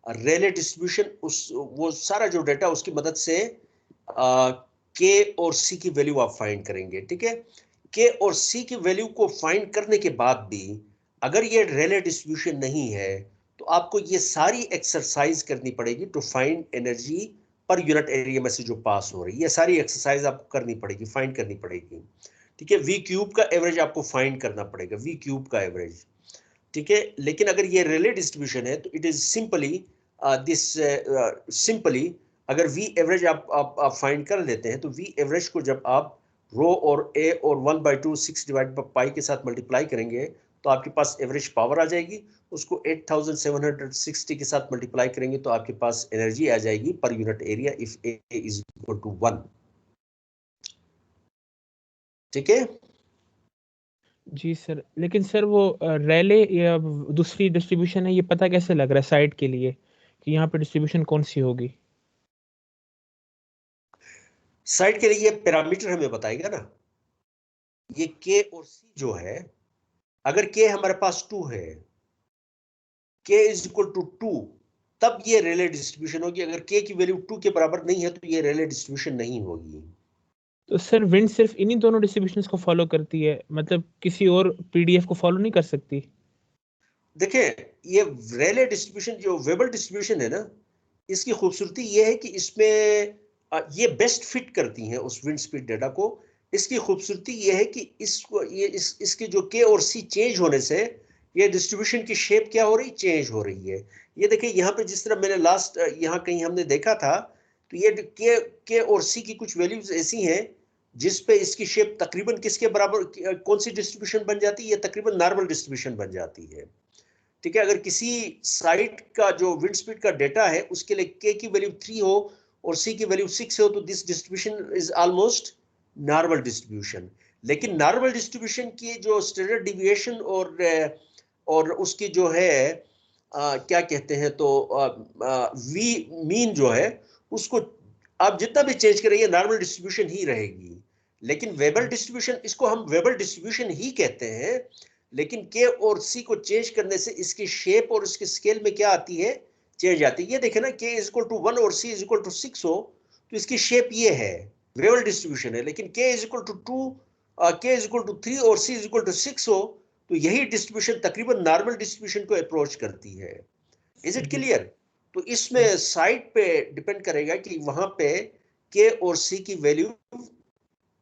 रेले डिस्ट्रीब्यूशन, उस वो सारा जो डेटा उसकी मदद से के और सी की वैल्यू आप फाइंड करेंगे, ठीक है। के और सी की वैल्यू को फाइंड करने के बाद भी अगर ये रेले डिस्ट्रीब्यूशन नहीं है तो आपको ये सारी एक्सरसाइज करनी पड़ेगी to find energy per unit area में से जो पास हो रही है। ये सारी एक्सरसाइज आपको करनी पड़ेगी, फाइंड करनी पड़ेगी, ठीक है। वी क्यूब का एवरेज आपको फाइंड करना पड़ेगा, वी क्यूब का एवरेज, ठीक है। लेकिन अगर ये रिले डिस्ट्रीब्यूशन है तो it is simply this simply, अगर वी एवरेज आप फाइंड कर लेते हैं तो वी एवरेज को जब आप रो और ए और 1/2 6 डिवाइड बाई पाई के साथ मल्टीप्लाई करेंगे तो आपके पास एवरेज पावर आ जाएगी। उसको 8760 के साथ मल्टीप्लाई करेंगे तो आपके पास एनर्जी आ जाएगी per unit area if a is equal to 1, ठीक है। जी सर, लेकिन सर वो रैले या दूसरी डिस्ट्रीब्यूशन है, ये पता कैसे लग रहा है साइट के लिए कि यहाँ पे डिस्ट्रीब्यूशन कौन सी होगी? साइड के लिए ये पैरामीटर हमें बताएगा ना, ये के और सी जो है, अगर के हमारे पास 2 है, के इज इक्वल टू 2, तब ये रेले डिस्ट्रीब्यूशन होगी। अगर के की वैल्यू 2 के बराबर नहीं है तो ये रेले डिस्ट्रीब्यूशन नहीं होगी। तो सर विंड सिर्फ इन्हीं दोनों डिस्ट्रीब्यूशंस को फॉलो करती है, मतलब किसी और पीडीएफ को फॉलो नहीं कर सकती? देखें, ये रेले डिस्ट्रीब्यूशन जो वेबल डिस्ट्रीब्यूशन है ना, इसकी खूबसूरती ये है कि इसमें ये बेस्ट फिट करती हैं उस विंड स्पीड डेटा को। इसकी खूबसूरती ये है कि इसको ये इसके जो के और सी चेंज होने से ये डिस्ट्रीब्यूशन की शेप क्या हो रही, चेंज हो रही है। ये देखिए यहाँ पे जिस तरह मैंने लास्ट यहाँ कहीं हमने देखा था, तो ये के और सी की कुछ वैल्यूज ऐसी हैं जिस पे इसकी शेप तकरीबन किसके बराबर, कौन सी डिस्ट्रीब्यूशन बन जाती है, ये तकरीबन नॉर्मल डिस्ट्रीब्यूशन बन जाती है, ठीक है। अगर किसी साइट का जो विंड स्पीड का डेटा है उसके लिए के की वैल्यू 3 हो और सी की वैल्यू 6 हो तो this distribution is almost normal distribution. लेकिन नॉर्मल डिस्ट्रीब्यूशन की जो स्टैंडर्ड डिविएशन और उसकी जो है क्या कहते हैं, तो वी मीन जो है, उसको आप जितना भी चेंज करेंगे नॉर्मल डिस्ट्रीब्यूशन ही रहेगी। लेकिन वेबल डिस्ट्रीब्यूशन, इसको हम वेबल डिस्ट्रीब्यूशन ही कहते हैं, लेकिन के और सी को चेंज करने से इसकी शेप और इसके स्केल में क्या आती है, चेंज आती है। ये देखे ना, के इज इक्वल टू 1 और सी इज इक्वल टू 6 हो तो इसकी शेप ये है, वेबल डिस्ट्रीब्यूशन है। लेकिन के इज इक्वल टू 2, के इज इक्वल टू 3 और सी इज इक्वल टू 6 हो तो यही डिस्ट्रीब्यूशन तकरीबन नॉर्मल डिस्ट्रीब्यूशन को अप्रोच करती है। Is it clear? तो इसमें साइट पे डिपेंड करेगा कि वहां पे के और सी की वैल्यू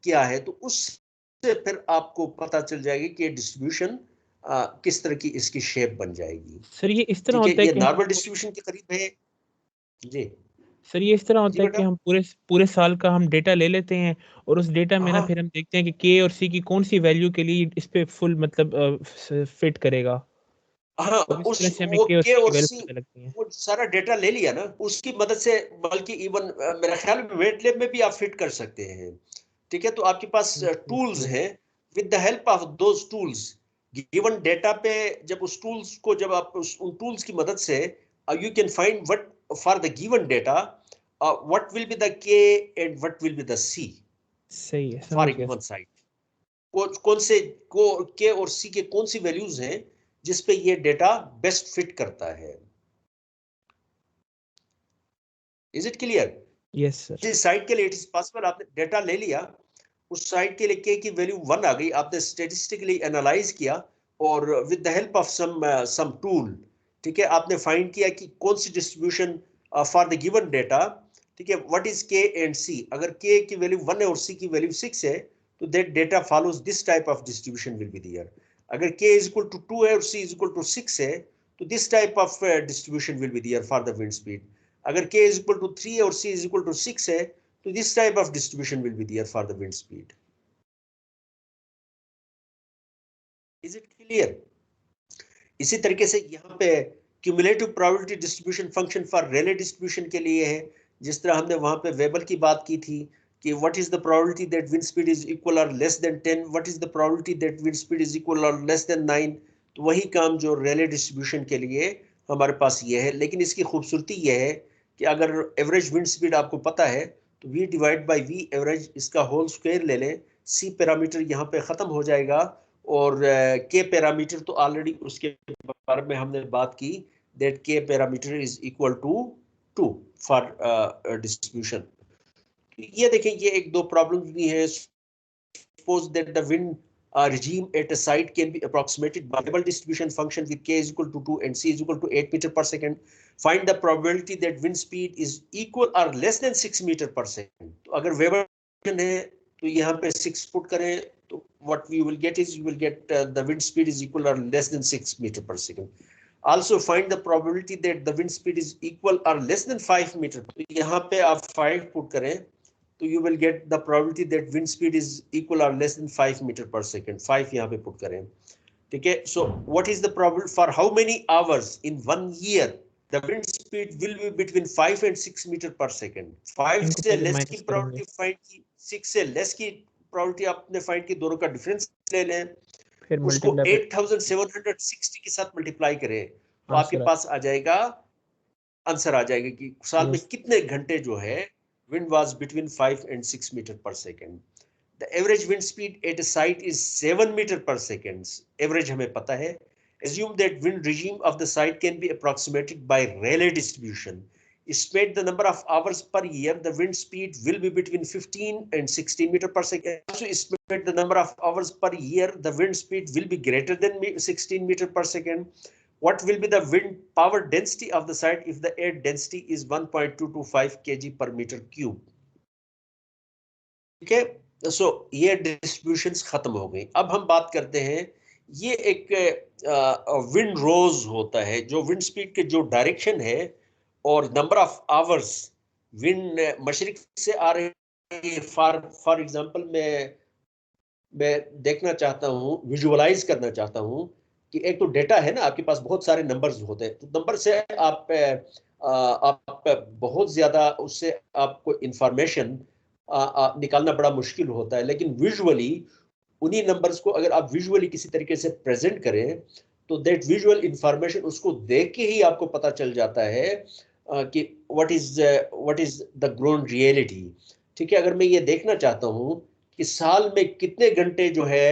क्या है, तो उससे फिर आपको पता चल जाएगी कि डिस्ट्रीब्यूशन किस तरह की इसकी शेप बन जाएगी। सर ये इस तरह ठीक है, होता है ये कि नॉर्मल डिस्ट्रीब्यूशन के करीब है जी। सर ये इस तरह जी होता है कि बेटा। हम पूरे पूरे साल का हम डेटा ले लेते हैं और उस डेटा में ना हाँ फिर हम देखते हैं कि के और सी की कौन सी वैल्यू के लिए इस पे फुल मतलब फिट करेगा, हाँ, और इस तरह उस से हमें वो के और के सी की और वैल्यू सी पता लगती है। वो सारा डेटा ले लिया ना, उसकी मदद से, बल्कि इवन मेरा ख्याल में वेट लैब में भी आप फिट कर सकते हैं, ठीक है। तो आपके पास टूल्स जी हैं, with the help of those tools, given data पे जब उस टूल्स को, जब आप उन टूल्स की मदद से you can find what for the given data what will be the K and what will be the C सही है, फॉर समझ ए गया गिवन सर। साइट। कौन से के और सी के कौन सी वैल्यूज हैं जिस पे ये डेटा बेस्ट फिट करता है। Is it clear? Yes sir. जिस साइट के लिए इट इज पॉसिबल, आपने डेटा ले लिया, उस साइट के लिए के की वैल्यू 1 आ गई, आपने स्टैटिस्टिकली एनालाइज किया और with the help of some tool, ठीक है, आपने फाइंड किया कि कौन सी distribution for the given data, ठीक है, what is K and C. अगर के की वैल्यू 1 है और सी की वैल्यू 6 है तो that data follows this type of distribution will be there. अगर के इज इक्वल टू 2 है और सी इज इक्वल टू 6 है तो this type of distribution will be there for the wind speed. अगर k is equal to 3 और c is equal to 6 है तो this type of distribution will be there for the wind speed. Is it clear? इसी तरीके से यहाँ पे cumulative probability distribution function for Rayleigh distribution के लिए है, जिस तरह हमने वहां पे वेबल की बात की थी कि what is the probability that wind speed is equal or less than 10, what is the probability that wind speed is equal or less than 9, तो वही काम जो Rayleigh distribution के लिए हमारे पास ये है। लेकिन इसकी खूबसूरती ये है कि अगर एवरेज विंड स्पीड आपको पता है तो v divide by v average इसका होल स्क्वायर ले लें, c पैरामीटर यहाँ पे ख़त्म हो जाएगा और k पैरामीटर तो ऑलरेडी उसके बारे में हमने बात की, that k parameter is equal to 2 for distribution. ये देखें, ये एक दो प्रॉब्लम भी है। Suppose that the wind regime at a site can be approximated by Weber distribution function with k is equal to 2 and c is equal to 8 meter per second. Find the probability that wind speed is equal or less than 6 meter per second. तो अगर Weber है तो यहाँ पे 6 put करें तो what we will get is you will get the wind speed is equal or less than 6 meter per second. Also find the probability that the wind speed is equal or less than 5 meter. तो यहाँ पे आप 5 put करें तो you will get the probability that wind speed is equal or less than 5 meter per second. 5 यहाँ पे put करें, ठीक है। So what is the probability for how many hours in 1 year the wind speed will be between 5 and 6 meter per second. 5 से less की probability find की, 6 से less की probability आपने find की, दोनों का difference ले लें, फिर उसको 8760 के साथ multiply करें तो आपके पास आ जाएगा, आंसर आ जाएगा कि साल में कितने घंटे जो है wind was between 5 and 6 meter per second. The average wind speed at a site is 7 meter per second. Average हमें पता है. Assume that wind regime of the site can be approximated by Rayleigh distribution. Estimate the number of hours per year the wind speed will be between 15 and 16 meter per second. Also estimate the number of hours per year the wind speed will be greater than 16 meter per second. What will be the wind power density of the site if the air density is 1.225 kg per meter cube? ठीक है, so ये distributions खत्म हो गई। अब हम बात करते हैं, ये एक विंड रोज होता है जो विंड स्पीड के जो डायरेक्शन है और नंबर ऑफ आवर्स विंड मशरिक से आ रही है। फॉर एग्जांपल मैं देखना चाहता हूँ, विजुअलाइज करना चाहता हूँ कि एक तो डेटा है ना, आपके पास बहुत सारे नंबर्स होते हैं, तो नंबर से आप बहुत ज्यादा उससे आपको इंफॉर्मेशन निकालना बड़ा मुश्किल होता है। लेकिन विजुअली उन्हीं नंबर्स को अगर आप विजुअली किसी तरीके से प्रेजेंट करें तो दैट विजुअल इंफॉर्मेशन उसको देख के ही आपको पता चल जाता है कि what is the ground reality. ठीक है, अगर मैं ये देखना चाहता हूँ कि साल में कितने घंटे जो है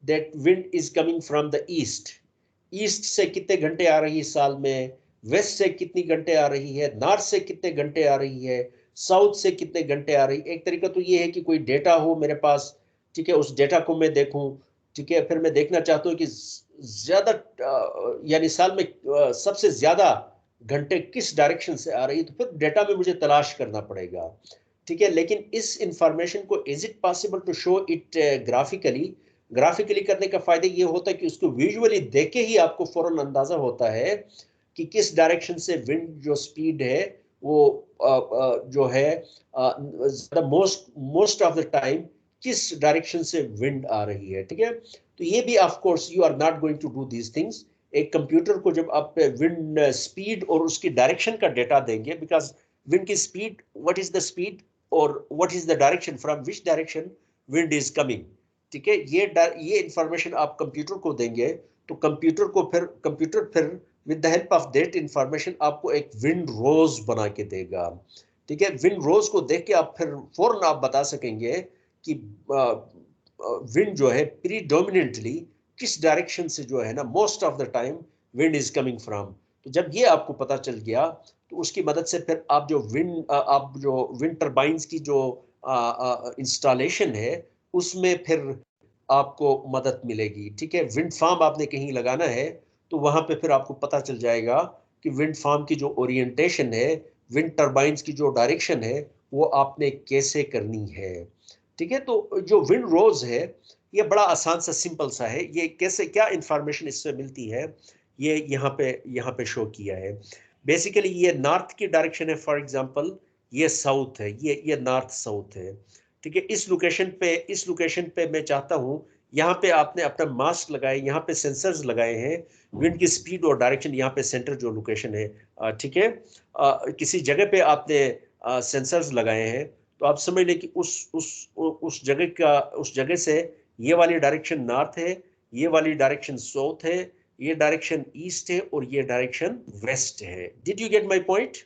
that wind is coming from the east से कितने घंटे आ रही है साल में, वेस्ट से कितनी घंटे आ रही है, नॉर्थ से कितने घंटे आ रही है, साउथ से कितने घंटे आ रही है। एक तरीका तो ये है कि कोई डेटा हो मेरे पास, ठीक है, उस डेटा को मैं देखूं, ठीक है, फिर मैं देखना चाहता हूँ कि ज्यादा यानी साल में सबसे ज्यादा घंटे किस डायरेक्शन से आ रही है, तो फिर डेटा में मुझे तलाश करना पड़ेगा, ठीक है। लेकिन इस इंफॉर्मेशन को is it possible to show it graphically करने का फायदा ये होता है कि उसको विजुअली देख के ही आपको फौरन अंदाजा होता है कि किस डायरेक्शन से विंड जो स्पीड है वो जो है मोस्ट ऑफ द टाइम किस डायरेक्शन से विंड आ रही है, ठीक है। तो ये भी of course you are not going to do these things. एक कंप्यूटर को जब आप विंड स्पीड और उसकी डायरेक्शन का डेटा देंगे, बिकॉज विंड की speed, what is the speed और what is the direction from which direction wind is coming, ठीक है, ये इंफॉर्मेशन आप कंप्यूटर को देंगे तो कंप्यूटर फिर with the help of that information आपको एक विंड रोज बना के देगा, ठीक है। विंड रोज को देख के आप फिर फौरन आप बता सकेंगे कि विंड जो है प्रीडोमिनेंटली किस डायरेक्शन से जो है ना most of the time wind is coming from. तो जब ये आपको पता चल गया तो उसकी मदद से फिर आप जो विंड टर्बाइंस की जो इंस्टॉलेशन है उसमें फिर आपको मदद मिलेगी, ठीक है। विंड फार्म आपने कहीं लगाना है तो वहां पे फिर आपको पता चल जाएगा कि विंड फार्म की जो ओरिएंटेशन है, विंड टर्बाइंस की जो डायरेक्शन है वो आपने कैसे करनी है, ठीक है। तो जो विंड रोज है ये बड़ा आसान सा सिंपल सा है। ये कैसे क्या इंफॉर्मेशन इससे मिलती है ये यहाँ पे शो किया है। बेसिकली ये नॉर्थ की डायरेक्शन है, फॉर एग्जांपल ये साउथ है, ये नॉर्थ साउथ है, ठीक है। इस लोकेशन पे मैं चाहता हूँ यहाँ पे आपने अपना मास्क लगाए, यहाँ पे सेंसर्स लगाए हैं, विंड की स्पीड और डायरेक्शन यहाँ पे सेंटर जो लोकेशन है, ठीक है। किसी जगह पे आपने सेंसर्स लगाए हैं तो आप समझ लें कि उस जगह से ये वाली डायरेक्शन नॉर्थ है, ये वाली डायरेक्शन साउथ है, ये डायरेक्शन ईस्ट है और ये डायरेक्शन वेस्ट है। Did you get my point?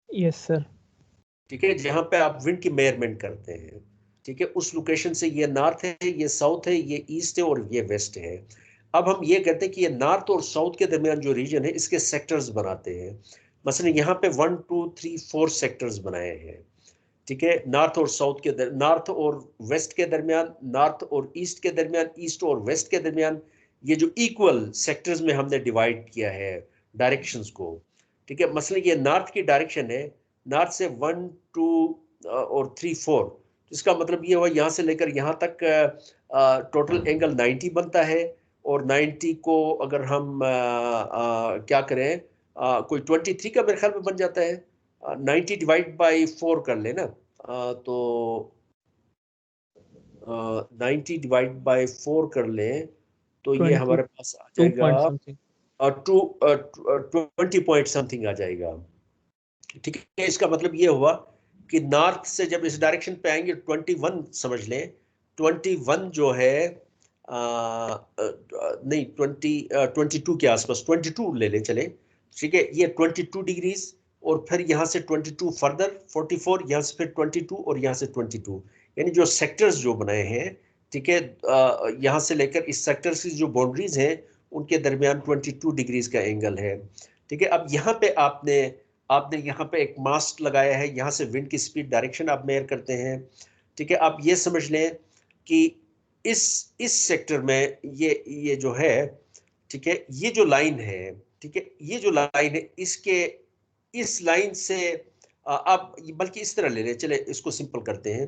Yes sir. ठीक है, जहां पे आप विंड की मेजरमेंट करते हैं, ठीक है, उस लोकेशन से ये नॉर्थ है, ये साउथ है, ये ईस्ट है और ये वेस्ट है। अब हम ये कहते हैं कि ये नॉर्थ और साउथ के दरमियान जो रीजन है इसके सेक्टर्स बनाते हैं। मसलन यहाँ पे 1 2 3 4 सेक्टर्स बनाए हैं, ठीक है, नॉर्थ और साउथ के नॉर्थ और वेस्ट के दरमियान, नॉर्थ और ईस्ट के दरमियान, ईस्ट और वेस्ट के दरमियान, ये जो इक्वल सेक्टर्स में हमने डिवाइड किया है डायरेक्शंस को। ठीक है, मसलन ये नॉर्थ की डायरेक्शन है, नॉर्थ से 1 2 और 3 4, इसका मतलब ये हुआ यहाँ से लेकर यहाँ तक टोटल एंगल 90 बनता है। और 90 को अगर हम क्या करें, कोई 23 का मेरे ख्याल में बन जाता है। 90 डिवाइड बाई 4 कर लेना, तो 90 डिवाइड बाई 4 कर लें तो ये 20 हमारे पास आ 2 जाएगा पॉइंट समथिंग। 20 पॉइंट समथिंग आ जाएगा। ठीक है, इसका मतलब ये हुआ कि नॉर्थ से जब इस डायरेक्शन पे आएंगे 21 समझ लें, 21 जो है नहीं 22 के आसपास, 22 ले लें चले, ठीक है, ये 22 डिग्रीज और फिर यहाँ से 22 फर्दर 44, यहाँ से फिर 22 और यहाँ से 22, यानी जो सेक्टर्स जो बनाए हैं, ठीक है, यहाँ से लेकर इस सेक्टर्स की जो बाउंड्रीज हैं उनके दरमियान 22 डिग्रीज का एंगल है। ठीक है, अब यहाँ पे आपने आपने यहाँ पे एक मास्ट लगाया है, यहाँ से विंड की स्पीड डायरेक्शन आप मेजर करते हैं। ठीक है, आप ये समझ लें कि इस सेक्टर में ये जो है, ठीक है, ये जो लाइन है, ठीक है, ये जो लाइन है इसके इस लाइन से आप बल्कि इस तरह ले लें, चले इसको सिंपल करते हैं।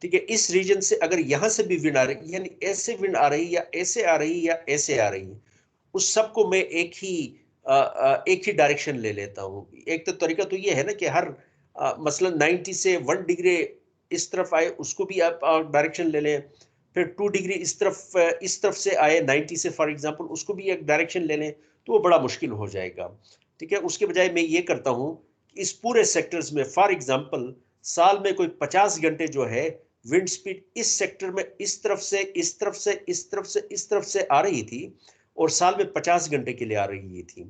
ठीक है, इस रीजन से अगर यहाँ से भी विंड आ रही, यानी ऐसे विंड आ रही या ऐसे आ रही या ऐसे आ रही, उस सबको मैं एक ही डायरेक्शन ले लेता हूँ। एक तो तरीका तो ये है ना कि हर मसलन 90 से 1 डिग्री इस तरफ आए उसको भी आप डायरेक्शन ले लें, फिर 2 डिग्री इस तरफ से आए 90 से फॉर एग्जांपल, उसको भी एक डायरेक्शन ले लें, तो वो बड़ा मुश्किल हो जाएगा। ठीक है, उसके बजाय मैं ये करता हूँ कि इस पूरे सेक्टर्स में फॉर एग्जांपल साल में कोई 50 घंटे जो है विंड स्पीड इस सेक्टर में इस तरफ से इस तरफ से इस तरफ से इस तरफ से आ रही थी और साल में 50 घंटे के लिए आ रही थी।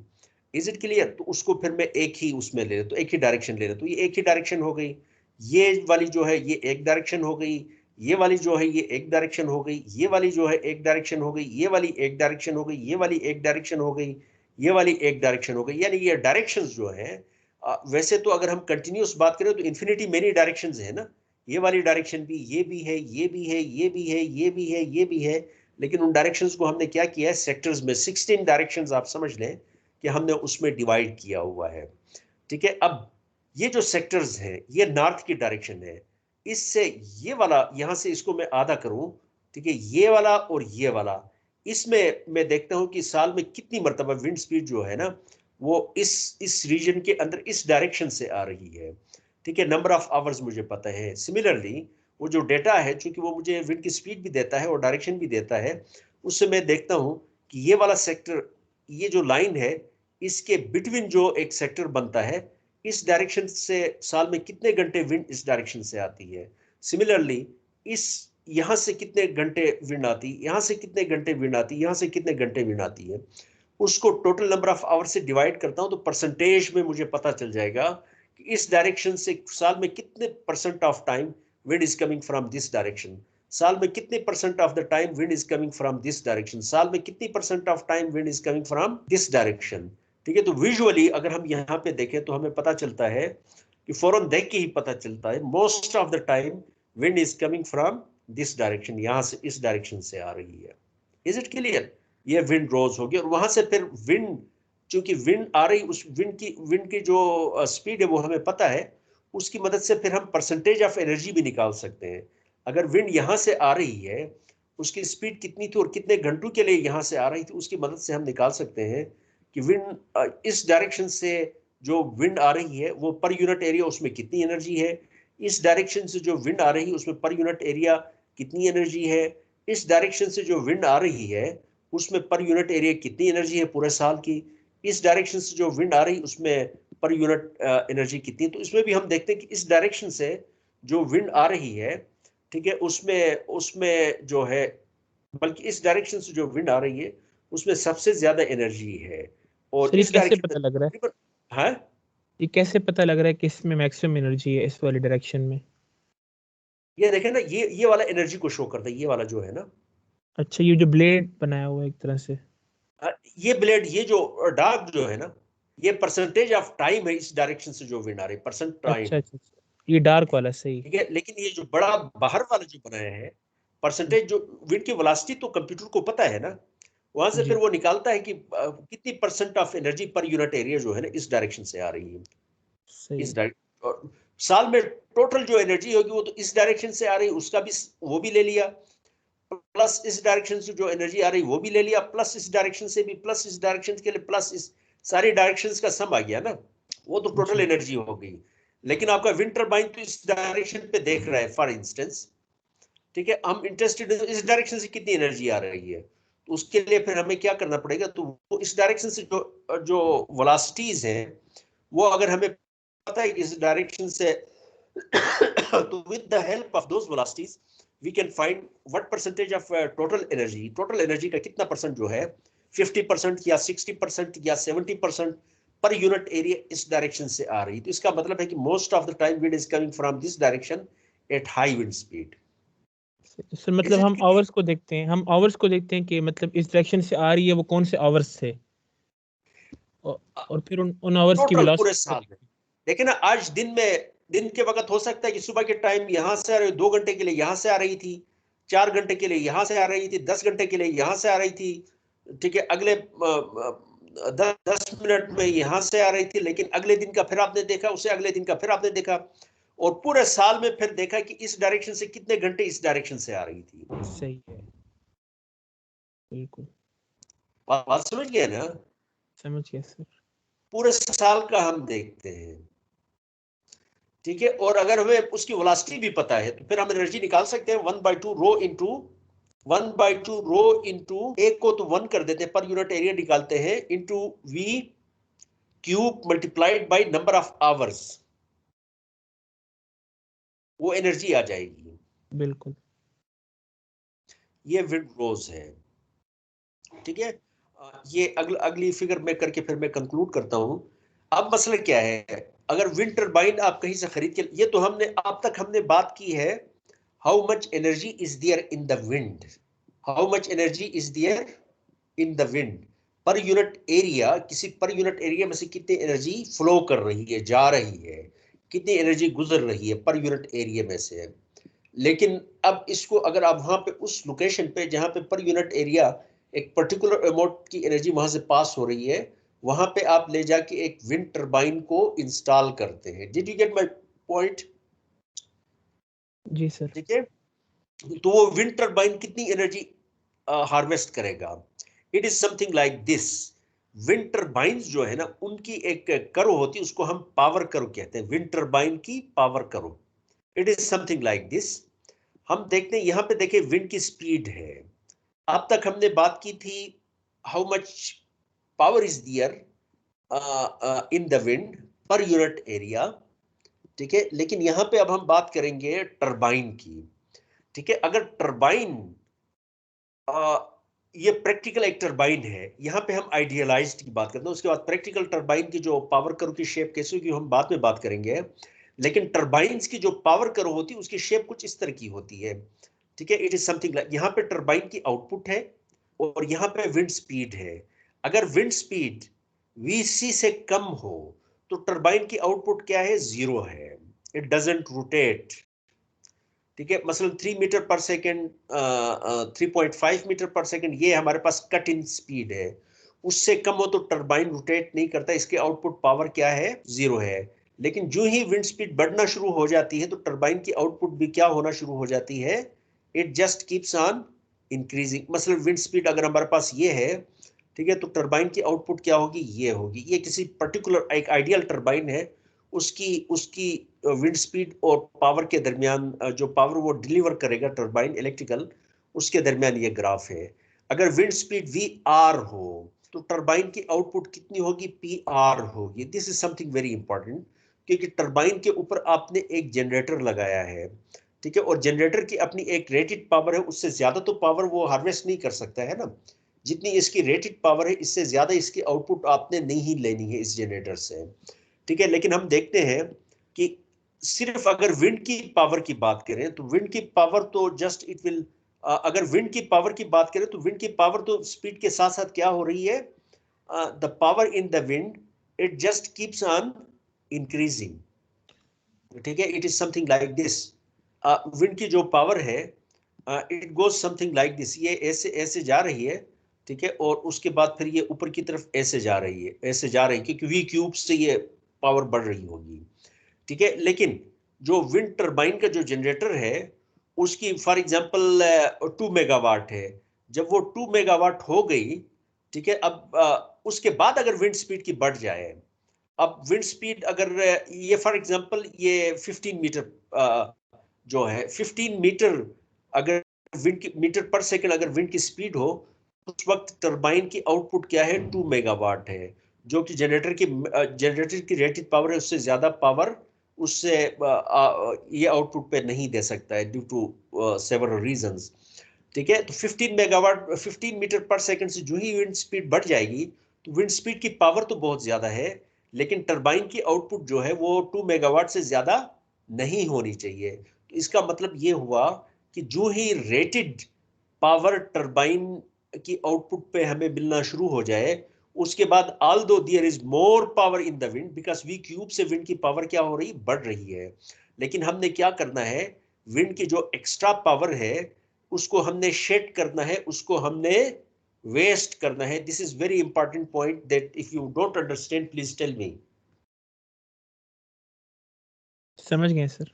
Is it clear? तो उसको फिर मैं एक ही उसमें ले तो एक ही डायरेक्शन ले रहा, तो ये एक ही डायरेक्शन हो गई। ये वाली जो है ये एक डायरेक्शन हो गई, ये वाली जो है ये एक डायरेक्शन हो गई, ये वाली जो है एक डायरेक्शन हो गई, ये वाली एक डायरेक्शन हो गई, ये वाली एक डायरेक्शन हो गई, ये वाली एक डायरेक्शन हो गई। यानी ये डायरेक्शंस जो है, वैसे तो अगर हम कंटिन्यूस बात करें तो इन्फिनिटी मेनी डायरेक्शंस है ना, ये वाली डायरेक्शन भी, ये भी है, ये भी है, ये भी है, ये भी है, ये भी है, लेकिन उन डायरेक्शंस को हमने क्या किया है सेक्टर्स में 16 डायरेक्शंस आप समझ लें कि हमने उसमें डिवाइड किया हुआ है। ठीक है, अब ये जो सेक्टर्स हैं ये नॉर्थ की डायरेक्शन है, इससे ये वाला यहां से इसको मैं आधा करूं, ठीक है, ये वाला और ये वाला, इसमें मैं देखता हूं कि साल में कितनी मरतबा विंड स्पीड जो है ना वो इस रीजन के अंदर इस डायरेक्शन से आ रही है। ठीक है, नंबर ऑफ आवर्स मुझे पता है। सिमिलरली वो जो डेटा है चूंकि वो मुझे विंड की स्पीड भी देता है और डायरेक्शन भी देता है, उससे मैं देखता हूं कि ये वाला सेक्टर, ये जो लाइन है इसके बिटवीन जो एक सेक्टर बनता है, इस डायरेक्शन से साल में कितने घंटे विंड इस डायरेक्शन से आती है। सिमिलरली इस यहां से कितने घंटे विंड आती, यहां से कितने घंटे विंड आती, यहां से कितने घंटे विंड आती है, उसको टोटल नंबर ऑफ आवर से डिवाइड करता हूं तो परसेंटेज में मुझे पता चल जाएगा कि इस डायरेक्शन से साल में कितने percent of time wind is coming from this direction, साल में कितने percent of the time wind is coming from this direction, साल में कितनी percent of time wind is coming from this direction. ठीक है, तो विजुअली अगर हम यहाँ पे देखें तो हमें पता चलता है कि फौरन देख के ही पता चलता है most of the time wind is coming from this direction, यहाँ से इस डायरेक्शन से आ रही है। Is it clear? ये विंड रोज होगी और वहां से फिर विंड, चूंकि विंड आ रही, उस विंड की जो स्पीड है वो हमें पता है, उसकी मदद से फिर हम परसेंटेज ऑफ एनर्जी भी निकाल सकते हैं। अगर विंड यहाँ से आ रही है, उसकी स्पीड कितनी थी और कितने घंटों के लिए यहाँ से आ रही थी, उसकी मदद से हम निकाल सकते हैं कि विंड इस डायरेक्शन से जो विंड आ रही है वो पर यूनिट एरिया उसमें कितनी एनर्जी है, इस डायरेक्शन से जो विंड आ रही है उसमें पर यूनिट एरिया कितनी एनर्जी है, इस डायरेक्शन से जो विंड आ रही है उसमें पर यूनिट एरिया कितनी एनर्जी है पूरे साल की, इस डायरेक्शन से जो विंड आ रही उसमें पर यूनिट एनर्जी कितनी है। तो इसमें भी हम देखते हैं कि इस डायरेक्शन से जो विंड आ रही है, ठीक है, उसमें जो है, बल्कि इस डायरेक्शन से जो विंड आ रही है उसमें सबसे ज्यादा एनर्जी है। और सर ये इस कैसे डायरेक्शन पता में लग रहा है, तकरीबन, हाँ, ये कैसे पता लग रहा है कि इसमें मैक्सिमम एनर्जी है इस वाले डायरेक्शन में? ये देखें ना, ये वाला एनर्जी को शो करता है, ये वाला जो है ना, अच्छा, ये जो ब्लेड बनाया हुआ है एक तरह से। ये ब्लेड, ये जो डार्क जो है ना, ये परसेंटेज ऑफ टाइम है इस डायरेक्शन से जो विंड आ रही, परसेंट अच्छा टाइम। अच्छा अच्छा, ये डार्क वाला सही। ठीक है, लेकिन ये जो बड़ा बाहर वाला जो बनाया है, परसेंटेज जो विंड की वेलोसिटी तो कंप्यूटर को पता है ना, वहां से फिर जी वो निकालता है कि कितनी percent of energy per unit area जो है ना इस डायरेक्शन से आ रही है। सही। इस डायरेक्शन साल में टोटल जो एनर्जी होगी वो तो इस डायरेक्शन से आ रही, उसका भी वो भी ले लिया, प्लस इस डायरेक्शन से जो एनर्जी आ रही वो भी ले लिया, प्लस इस डायरेक्शन से भी, प्लस इस डायरेक्शन के लिए, प्लस इस सारी डायरेक्शंस का सम आ गया ना, वो तो टोटल जी एनर्जी हो गई। लेकिन आपका विंड टरबाइन तो इस डायरेक्शन पे देख रहा है फॉर इंस्टेंस। ठीक है, हम इंटरेस्टेड इस डायरेक्शन से कितनी एनर्जी आ रही है, तो उसके लिए फिर हमें क्या करना पड़ेगा, तो वो इस डायरेक्शन से जो जो वेलोसिटीज हैं, वो अगर हमें पता है कि इस डायरेक्शन से तो with the help of those velocities we can find what percentage of total energy का कितना परसेंट जो है, 50% या 60% या 70% पर यूनिट एरिया इस डायरेक्शन से आ रही। तो इसका मतलब है कि most of the time wind is coming from this direction at high wind speed. तो सर मतलब इज इट हम क्लियर? आवर्स को देखते हैं, हम आवर्स को देखते हैं कि मतलब इस डायरेक्शन से आ रही है वो कौन से आवर्स से, और फिर उन आवर्स की टोटल पूरे वेलोसिटी को साल में देखते हैं। देखिए ना, आज दिन में, दिन के वक्त हो सकता है कि सुबह के टाइम यहां से आ रही, 2 घंटे के लिए यहां से आ रही थी, 4 घंटे के लिए यहां से आ रही थी, 10 घंटे के लिए यहां से आ रही थी। ठीक है, अगले 10 मिनट में यहां से आ रही थी, लेकिन अगले दिन का फिर आपने देखा, उससे अगले दिन का फिर आपने देखा, और पूरे साल में फिर देखा कि इस डायरेक्शन से कितने घंटे इस डायरेक्शन से आ रही थी। सही है, बिल्कुल बात समझ गए ना? समझ गया सर। पूरे साल का हम देखते हैं। ठीक है, और अगर हमें उसकी वेलोसिटी भी पता है तो फिर हम एनर्जी निकाल सकते हैं, 1/2 रो इंटू 1/2 रो इंटू, एक को तो 1 कर देते हैं, पर यूनिट एरिया निकालते हैं, into V cube multiplied by number of hours, वो एनर्जी आ जाएगी। बिल्कुल। ये विंड रोज है। ठीक है, ये अगली फिगर में करके फिर मैं कंक्लूड करता हूं। अब मसला क्या है, अगर विंड टरबाइन आप कहीं से खरीद के, ये तो हमने अब तक हमने बात की है, how much energy is there in the wind, how much energy is there in the wind per unit area, किसी पर यूनिट एरिया में से कितनी एनर्जी फ्लो कर रही है, जा रही है, कितनी एनर्जी गुजर रही है पर यूनिट एरिया में से। लेकिन अब इसको अगर आप वहां पे उस लोकेशन पे जहां पे पर यूनिट एरिया एक पर्टिकुलर अमाउंट की एनर्जी वहां से पास हो रही है, वहां पे आप ले जाके एक विंड टरबाइन को इंस्टॉल करते हैं। Did you get my point? जी सर। ठीक है, तो वो विंड टरबाइन कितनी एनर्जी हार्वेस्ट करेगा? It is something like this. Wind turbines जो है ना, उनकी एक कर्व होती है, उसको हम पावर कर्व कहते हैं, विंड टरबाइन की power curve. It is something like this. हम देखते हैं, यहां पे देखिए विंड की स्पीड है। अब तक हमने बात की थी how much power is there in the wind per unit area. ठीक है, लेकिन यहां पे अब हम बात करेंगे टरबाइन की। ठीक है, अगर टरबाइन, ये प्रैक्टिकल एक टरबाइन है, यहां पे हम आइडियलाइज्ड की बात करते हैं, उसके बाद प्रैक्टिकल टरबाइन की जो पावर कर्व की शेप कैसे होगी हम बाद में बात करेंगे। लेकिन टरबाइन्स की जो पावर कर्व होती है उसकी शेप कुछ इस तरह की होती है। ठीक है, इट इज समथिंग लाइक, यहाँ पे टरबाइन की आउटपुट है और यहाँ पे विंड स्पीड है। अगर विंड स्पीड Vc से कम हो तो टरबाइन की आउटपुट क्या है, 0 है, इट डजंट रोटेट। ठीक है, मसलन 3 metre per second, 3.5 metre per second, ये हमारे पास कट इन स्पीड है। उससे कम हो तो टरबाइन रोटेट नहीं करता, इसके आउटपुट पावर क्या है, 0 है। लेकिन जो ही विंड स्पीड बढ़ना शुरू हो जाती है तो टरबाइन की आउटपुट भी क्या होना शुरू हो जाती है, it just keeps on increasing. मतलब विंड स्पीड अगर हमारे पास ये है, ठीक है, तो टरबाइन की आउटपुट क्या होगी, ये होगी। ये किसी पर्टिकुलर एक आइडियल टरबाइन है, उसकी उसकी विंड स्पीड और पावर के दरमियान जो पावर वो डिलीवर करेगा टरबाइन इलेक्ट्रिकल, उसके दरमियान ये ग्राफ है। अगर विंड स्पीड वी आर हो तो टरबाइन की आउटपुट कितनी होगी, पी आर होगी। This is something very important, क्योंकि टरबाइन के ऊपर आपने एक जनरेटर लगाया है। ठीक है, और जनरेटर की अपनी एक रेटेड पावर है, उससे ज्यादा तो पावर वो हार्वेस्ट नहीं कर सकता है ना, जितनी इसकी रेटेड पावर है इससे ज़्यादा इसकी आउटपुट आपने नहीं लेनी है इस जनरेटर से, ठीक है। लेकिन हम देखते हैं कि सिर्फ अगर विंड की पावर की बात करें तो विंड की पावर तो जस्ट इट विल, अगर विंड की पावर की बात करें तो विंड की पावर तो स्पीड के साथ साथ क्या हो रही है, the power in the wind it just keeps on increasing, ठीक है। It is something like this, wind की जो पावर है it goes something like this, ये ऐसे ऐसे जा रही है, ठीक है, और उसके बाद फिर ये ऊपर की तरफ ऐसे जा रही है, ऐसे जा रही है, क्योंकि वी क्यूब से ये पावर बढ़ रही होगी, ठीक है। लेकिन जो विंड टरबाइन का जो जनरेटर है उसकी फॉर एग्जांपल 2 मेगावाट है, जब वो 2 मेगावाट हो गई, ठीक है, अब उसके बाद अगर विंड स्पीड की बढ़ जाए, अब विंड स्पीड अगर ये फॉर एग्जांपल ये 15 मीटर जो है 15 मीटर अगर विंड की मीटर पर सेकंड अगर विंड की स्पीड हो, उस वक्त टरबाइन की आउटपुट क्या है, 2 मेगावाट है, जो कि जनरेटर की रेटेड पावर है, उससे ज्यादा पावर उससे ये आउटपुट पे नहीं दे सकता है ड्यू टू सेवरल रीजंस, ठीक है। तो 15 मेगावाट 15 मीटर पर सेकंड से जो ही विंड स्पीड बढ़ जाएगी तो विंड स्पीड की पावर तो बहुत ज्यादा है, लेकिन टरबाइन की आउटपुट जो है वो 2 मेगावाट से ज्यादा नहीं होनी चाहिए। तो इसका मतलब ये हुआ कि जो ही रेटेड पावर टरबाइन की आउटपुट पे हमें मिलना शुरू हो जाए, उसके बाद although there is more power in the wind, because V cube से विंड की पावर क्या हो रही, बढ़ रही है, लेकिन हमने क्या करना है, विंड की जो एक्स्ट्रा पावर है उसको हमने शेड करना है, उसको हमने वेस्ट करना है। This is very important point that if you don't understand please tell me. समझ गए सर।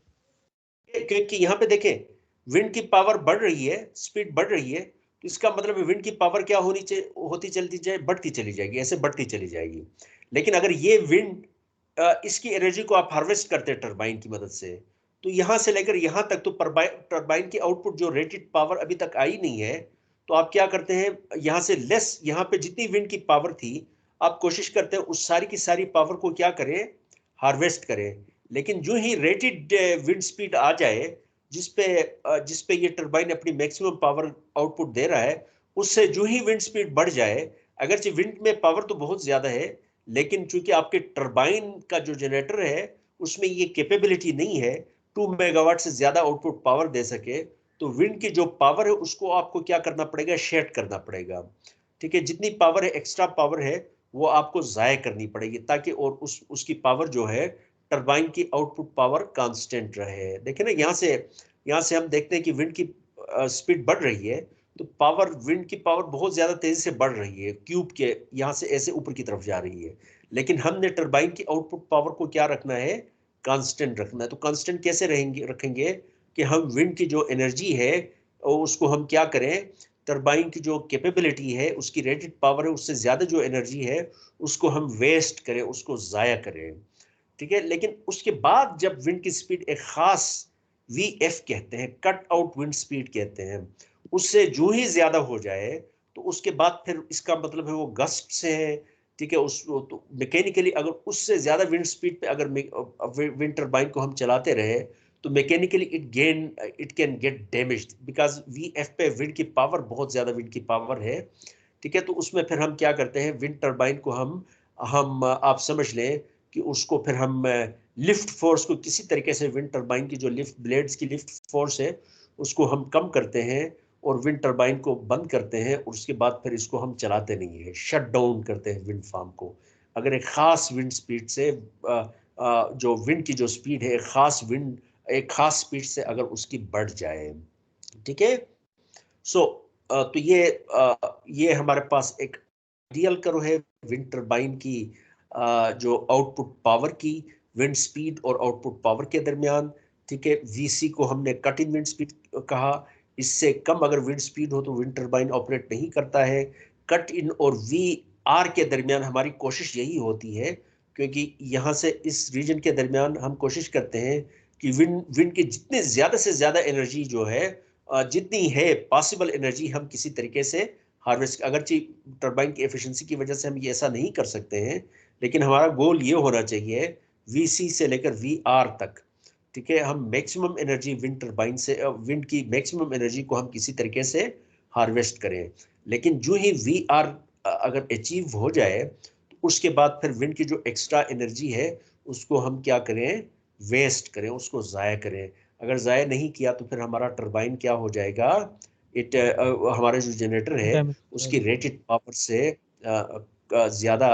क्योंकि यहाँ पे देखें विंड की पावर बढ़ रही है, स्पीड बढ़ रही है, तो इसका मतलब विंड की पावर क्या होनी चाहिए, होती चलती जाए, बढ़ती चली जाएगी, ऐसे बढ़ती चली जाएगी। लेकिन अगर ये विंड इसकी एनर्जी को आप हार्वेस्ट करते हैं टरबाइन की मदद से, तो यहाँ से लेकर यहाँ तक तो टरबाइन की आउटपुट जो रेटेड पावर अभी तक आई नहीं है, तो आप क्या करते हैं, यहाँ से लेस, यहाँ पे जितनी विंड की पावर थी आप कोशिश करते हैं उस सारी की सारी पावर को क्या करें, हार्वेस्ट करें। लेकिन जो ही रेटेड विंड स्पीड आ जाए जिसपे ये टरबाइन अपनी मैक्सिमम पावर आउटपुट दे रहा है, उससे जो ही विंड स्पीड बढ़ जाए, अगरचे विंड में पावर तो बहुत ज्यादा है, लेकिन चूंकि आपके टरबाइन का जो जनरेटर है उसमें ये कैपेबिलिटी नहीं है 2 मेगावाट से ज्यादा आउटपुट पावर दे सके, तो विंड की जो पावर है उसको आपको क्या करना पड़ेगा, शेड करना पड़ेगा, ठीक है। जितनी पावर है, एक्स्ट्रा पावर है, वो आपको जाया करनी पड़ेगी, ताकि और उसकी पावर जो है टरबाइन की आउटपुट पावर कांस्टेंट रहे। देखिए ना, यहाँ से हम देखते हैं कि विंड की स्पीड बढ़ रही है, तो पावर, विंड की पावर बहुत ज्यादा तेजी से बढ़ रही है, क्यूब के यहाँ से ऐसे ऊपर की तरफ जा रही है, लेकिन हमने टरबाइन की आउटपुट पावर को क्या रखना है, कांस्टेंट रखना है। तो कांस्टेंट कैसे रखेंगे कि हम विंड की जो एनर्जी है उसको हम क्या करें, टरबाइन की जो कैपेबिलिटी है, उसकी रेटेड पावर है, उससे ज्यादा जो एनर्जी है उसको हम वेस्ट करें, उसको जाया करें, ठीक है। लेकिन उसके बाद जब विंड की स्पीड एक खास VF कहते हैं, कट आउट विंड स्पीड कहते हैं, उससे जो ही ज्यादा हो जाए, तो उसके बाद फिर इसका मतलब है वो गस्ट से है, ठीक है। उस तो मैकेनिकली अगर उससे ज्यादा विंड स्पीड पे अगर विंड टरबाइन को हम चलाते रहे, तो mechanically it can get damaged, because VF पे विंड की पावर बहुत ज्यादा विंड की पावर है, ठीक है। तो उसमें फिर हम क्या करते हैं, विंड टरबाइन को हम आप समझ लें कि उसको फिर हम लिफ्ट फोर्स को किसी तरीके से, विंड टरबाइन की जो लिफ्ट ब्लेड्स की लिफ्ट फोर्स है उसको हम कम करते हैं और विंड टरबाइन को बंद करते हैं, और उसके बाद फिर इसको हम चलाते नहीं है, शट डाउन करते हैं विंड फार्म को। अगर एक खास विंड स्पीड से जो विंड की जो स्पीड है, एक खास स्पीड से अगर उसकी बढ़ जाए, ठीक है। सो तो ये हमारे पास एक आइडियल कर्व है विंड टरबाइन की जो आउटपुट पावर की, विंड स्पीड और आउटपुट पावर के दरमियान, ठीक है। VC को हमने कट इन विंड स्पीड कहा, इससे कम अगर विंड स्पीड हो तो विंड टरबाइन ऑपरेट नहीं करता है। कट इन और VR के दरमियान हमारी कोशिश यही होती है, क्योंकि यहाँ से इस रीजन के दरमियान हम कोशिश करते हैं कि विंड की जितने ज्यादा से ज्यादा एनर्जी जो है, जितनी है पॉसिबल एनर्जी, हम किसी तरीके से हार्वेस्ट, अगरचे टरबाइन की एफिशिएंसी की वजह से हम ये ऐसा नहीं कर सकते हैं, लेकिन हमारा गोल ये होना चाहिए VC से लेकर VR तक, ठीक है, हम मैक्सिमम एनर्जी विंड टरबाइन से, विंड की मैक्सिमम एनर्जी को हम किसी तरीके से हार्वेस्ट करें। लेकिन जो ही VR अगर अचीव हो जाए तो उसके बाद फिर विंड की जो एक्स्ट्रा एनर्जी है उसको हम क्या करें, वेस्ट करें, उसको ज़ाया करें। अगर ज़ाया नहीं किया तो फिर हमारा टरबाइन क्या हो जाएगा, हमारा जो जनरेटर है उसकी रेटेड पावर से ज़्यादा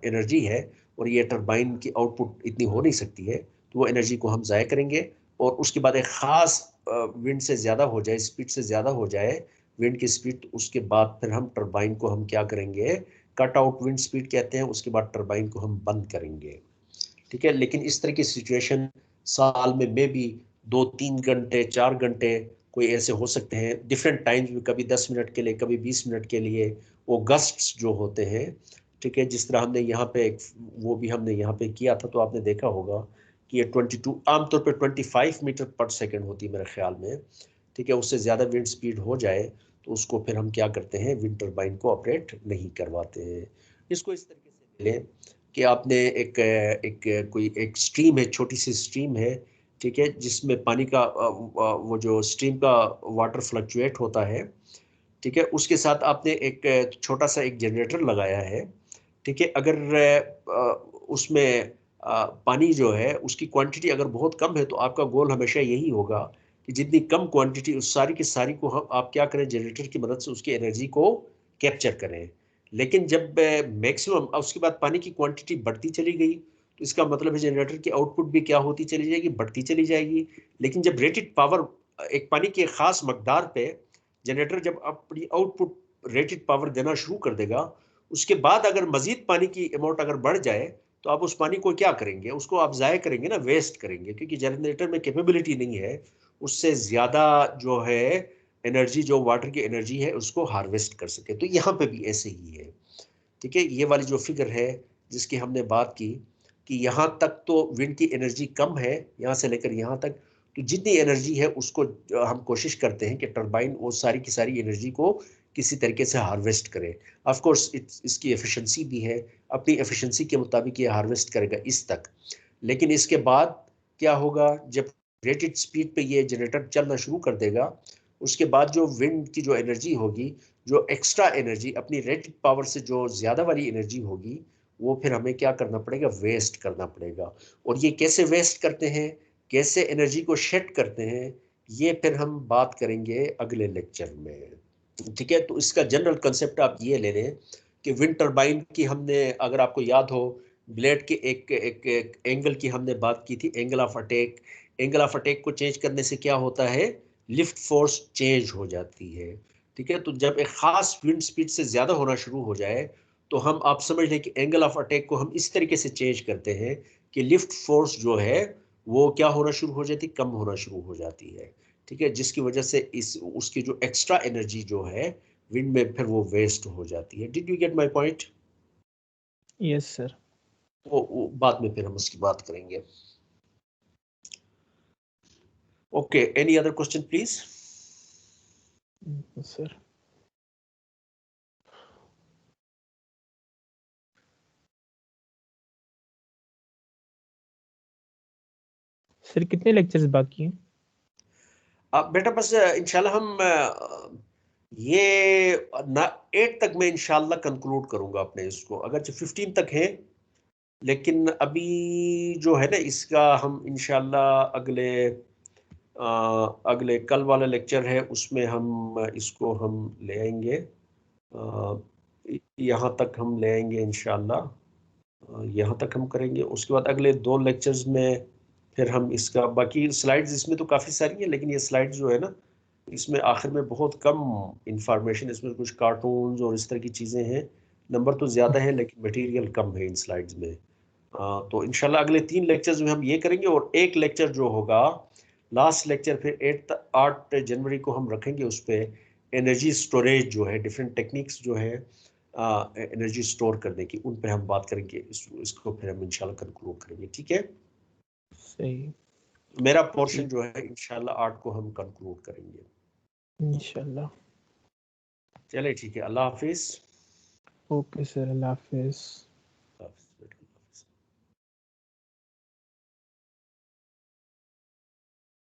एनर्जी है और ये टरबाइन की आउटपुट इतनी हो नहीं सकती है, तो वो एनर्जी को हम ज़ाया करेंगे। और उसके बाद एक ख़ास विंड से ज़्यादा हो जाए, स्पीड से ज़्यादा हो जाए विंड की स्पीड, तो उसके बाद फिर हम टरबाइन को हम क्या करेंगे, कट आउट विंड स्पीड कहते हैं, उसके बाद टरबाइन को हम बंद करेंगे। ठीक है, लेकिन इस तरह की सिचुएशन साल में भी 2-3 घंटे 4 घंटे कोई ऐसे हो सकते हैं, डिफरेंट टाइम्स में, कभी 10 मिनट के लिए, कभी 20 मिनट के लिए, वो गस्ट्स जो होते हैं। ठीक है, जिस तरह हमने यहाँ पे वो भी हमने यहाँ पे किया था, तो आपने देखा होगा कि ये 22 आमतौर पर 25 मीटर पर सेकेंड होती है मेरे ख्याल में। ठीक है, उससे ज़्यादा विंड स्पीड हो जाए तो उसको फिर हम क्या करते हैं, विंड टरबाइन को ऑपरेट नहीं करवाते हैं। इसको इस तरीके से लें कि आपने एक स्ट्रीम है, छोटी सी स्ट्रीम है, ठीक है, जिसमें पानी का वो जो स्ट्रीम का वाटर फ्लक्चुएट होता है। ठीक है, उसके साथ आपने एक छोटा सा एक जनरेटर लगाया है। ठीक है, अगर उसमें पानी जो है उसकी क्वांटिटी अगर बहुत कम है तो आपका गोल हमेशा यही होगा कि जितनी कम क्वांटिटी उस सारी की सारी को आप क्या करें, जनरेटर की मदद से उसकी एनर्जी को कैप्चर करें। लेकिन जब मैक्सिमम उसके बाद पानी की क्वांटिटी बढ़ती चली गई तो इसका मतलब है जनरेटर की आउटपुट भी क्या होती चली जाएगी, बढ़ती चली जाएगी। लेकिन जब रेटेड पावर एक पानी की खास मकदार पे जनरेटर जब अपनी आउटपुट रेटेड पावर देना शुरू कर देगा, उसके बाद अगर मजीद पानी की अमाउंट अगर बढ़ जाए तो आप उस पानी को क्या करेंगे, उसको आप ज़ाया करेंगे ना, वेस्ट करेंगे, क्योंकि जनरेटर में कैपेबिलिटी नहीं है उससे ज़्यादा जो है एनर्जी, जो वाटर की एनर्जी है उसको हार्वेस्ट कर सके। तो यहाँ पे भी ऐसे ही है। ठीक है, ये वाली जो फिगर है जिसकी हमने बात की कि यहाँ तक तो विंड की एनर्जी कम है, यहाँ से लेकर यहाँ तक, तो जितनी एनर्जी है उसको हम कोशिश करते हैं कि टरबाइन वो सारी की सारी एनर्जी को किसी तरीके से हार्वेस्ट करे। ऑफ कोर्स इसकी एफिशिएंसी भी है, अपनी एफिशिएंसी के मुताबिक ये हार्वेस्ट करेगा इस तक। लेकिन इसके बाद क्या होगा, जब रेटेड स्पीड पे ये जनरेटर चलना शुरू कर देगा, उसके बाद जो विंड की जो एनर्जी होगी, जो एक्स्ट्रा एनर्जी अपनी रेटेड पावर से जो ज़्यादा वाली एनर्जी होगी, वो फिर हमें क्या करना पड़ेगा, वेस्ट करना पड़ेगा। और ये कैसे वेस्ट करते हैं, कैसे एनर्जी को शेड करते हैं, ये फिर हम बात करेंगे अगले लेक्चर में। ठीक है, तो इसका जनरल कंसेप्ट आप ये ले लें कि विंड टरबाइन की हमने, अगर आपको याद हो, ब्लेड के एक एंगल की हमने बात की थी, angle of attack. Angle of attack को चेंज करने से क्या होता है, लिफ्ट फोर्स चेंज हो जाती है। ठीक है, तो जब एक खास विंड स्पीड से ज़्यादा होना शुरू हो जाए तो हम, आप समझ लें कि एंगल ऑफ अटैक को हम इस तरीके से चेंज करते हैं कि लिफ्ट फोर्स जो है वो क्या होना शुरू हो जाती, कम होना शुरू हो जाती है। ठीक है, जिसकी वजह से इस उसकी जो एक्स्ट्रा एनर्जी जो है विंड में फिर वो वेस्ट हो जाती है। Did you get my point? Yes sir. वो बाद में फिर हम उसकी बात करेंगे। Okay, any other question please? Sir sir कितने लेक्चर्स बाकी हैं? बेटा बस इंशाल्लाह हम ये ना 8 तक मैं इंशाल्लाह कंक्लूड करूंगा अपने इसको, अगर 15 तक है, लेकिन अभी जो है ना इसका हम इंशाल्लाह अगले कल वाला लेक्चर है उसमें हम इसको हम ले आएंगे, यहाँ तक हम ले आएंगे इंशाल्लाह, यहाँ तक हम करेंगे। उसके बाद अगले 2 लेक्चर्स में फिर हम इसका बाकी स्लाइड्स, इसमें तो काफ़ी सारी है लेकिन ये स्लाइड्स जो है ना इसमें आखिर में बहुत कम इंफॉर्मेशन, इसमें कुछ कार्टून्स और इस तरह की चीज़ें हैं, नंबर तो ज़्यादा है लेकिन मटेरियल कम है इन स्लाइड्स में। तो इंशाल्लाह अगले 3 लेक्चर्स में हम ये करेंगे, और एक लेक्चर जो होगा लास्ट लेक्चर फिर 8 जनवरी को हम रखेंगे, उस पर एनर्जी स्टोरेज जो है, डिफरेंट टेक्निक्स जो है एनर्जी स्टोर करने की, उन पर हम बात करेंगे। इसको फिर हम इंशाल्लाह कंक्लूड करेंगे। ठीक है, सही, मेरा पोर्शन जो है इंशाल्लाह 8 को हम कंक्लूड करेंगे इंशाल्लाह। चले ठीक है, अल्लाह हाफिज। ओके सर, अल्लाह हाफिज़।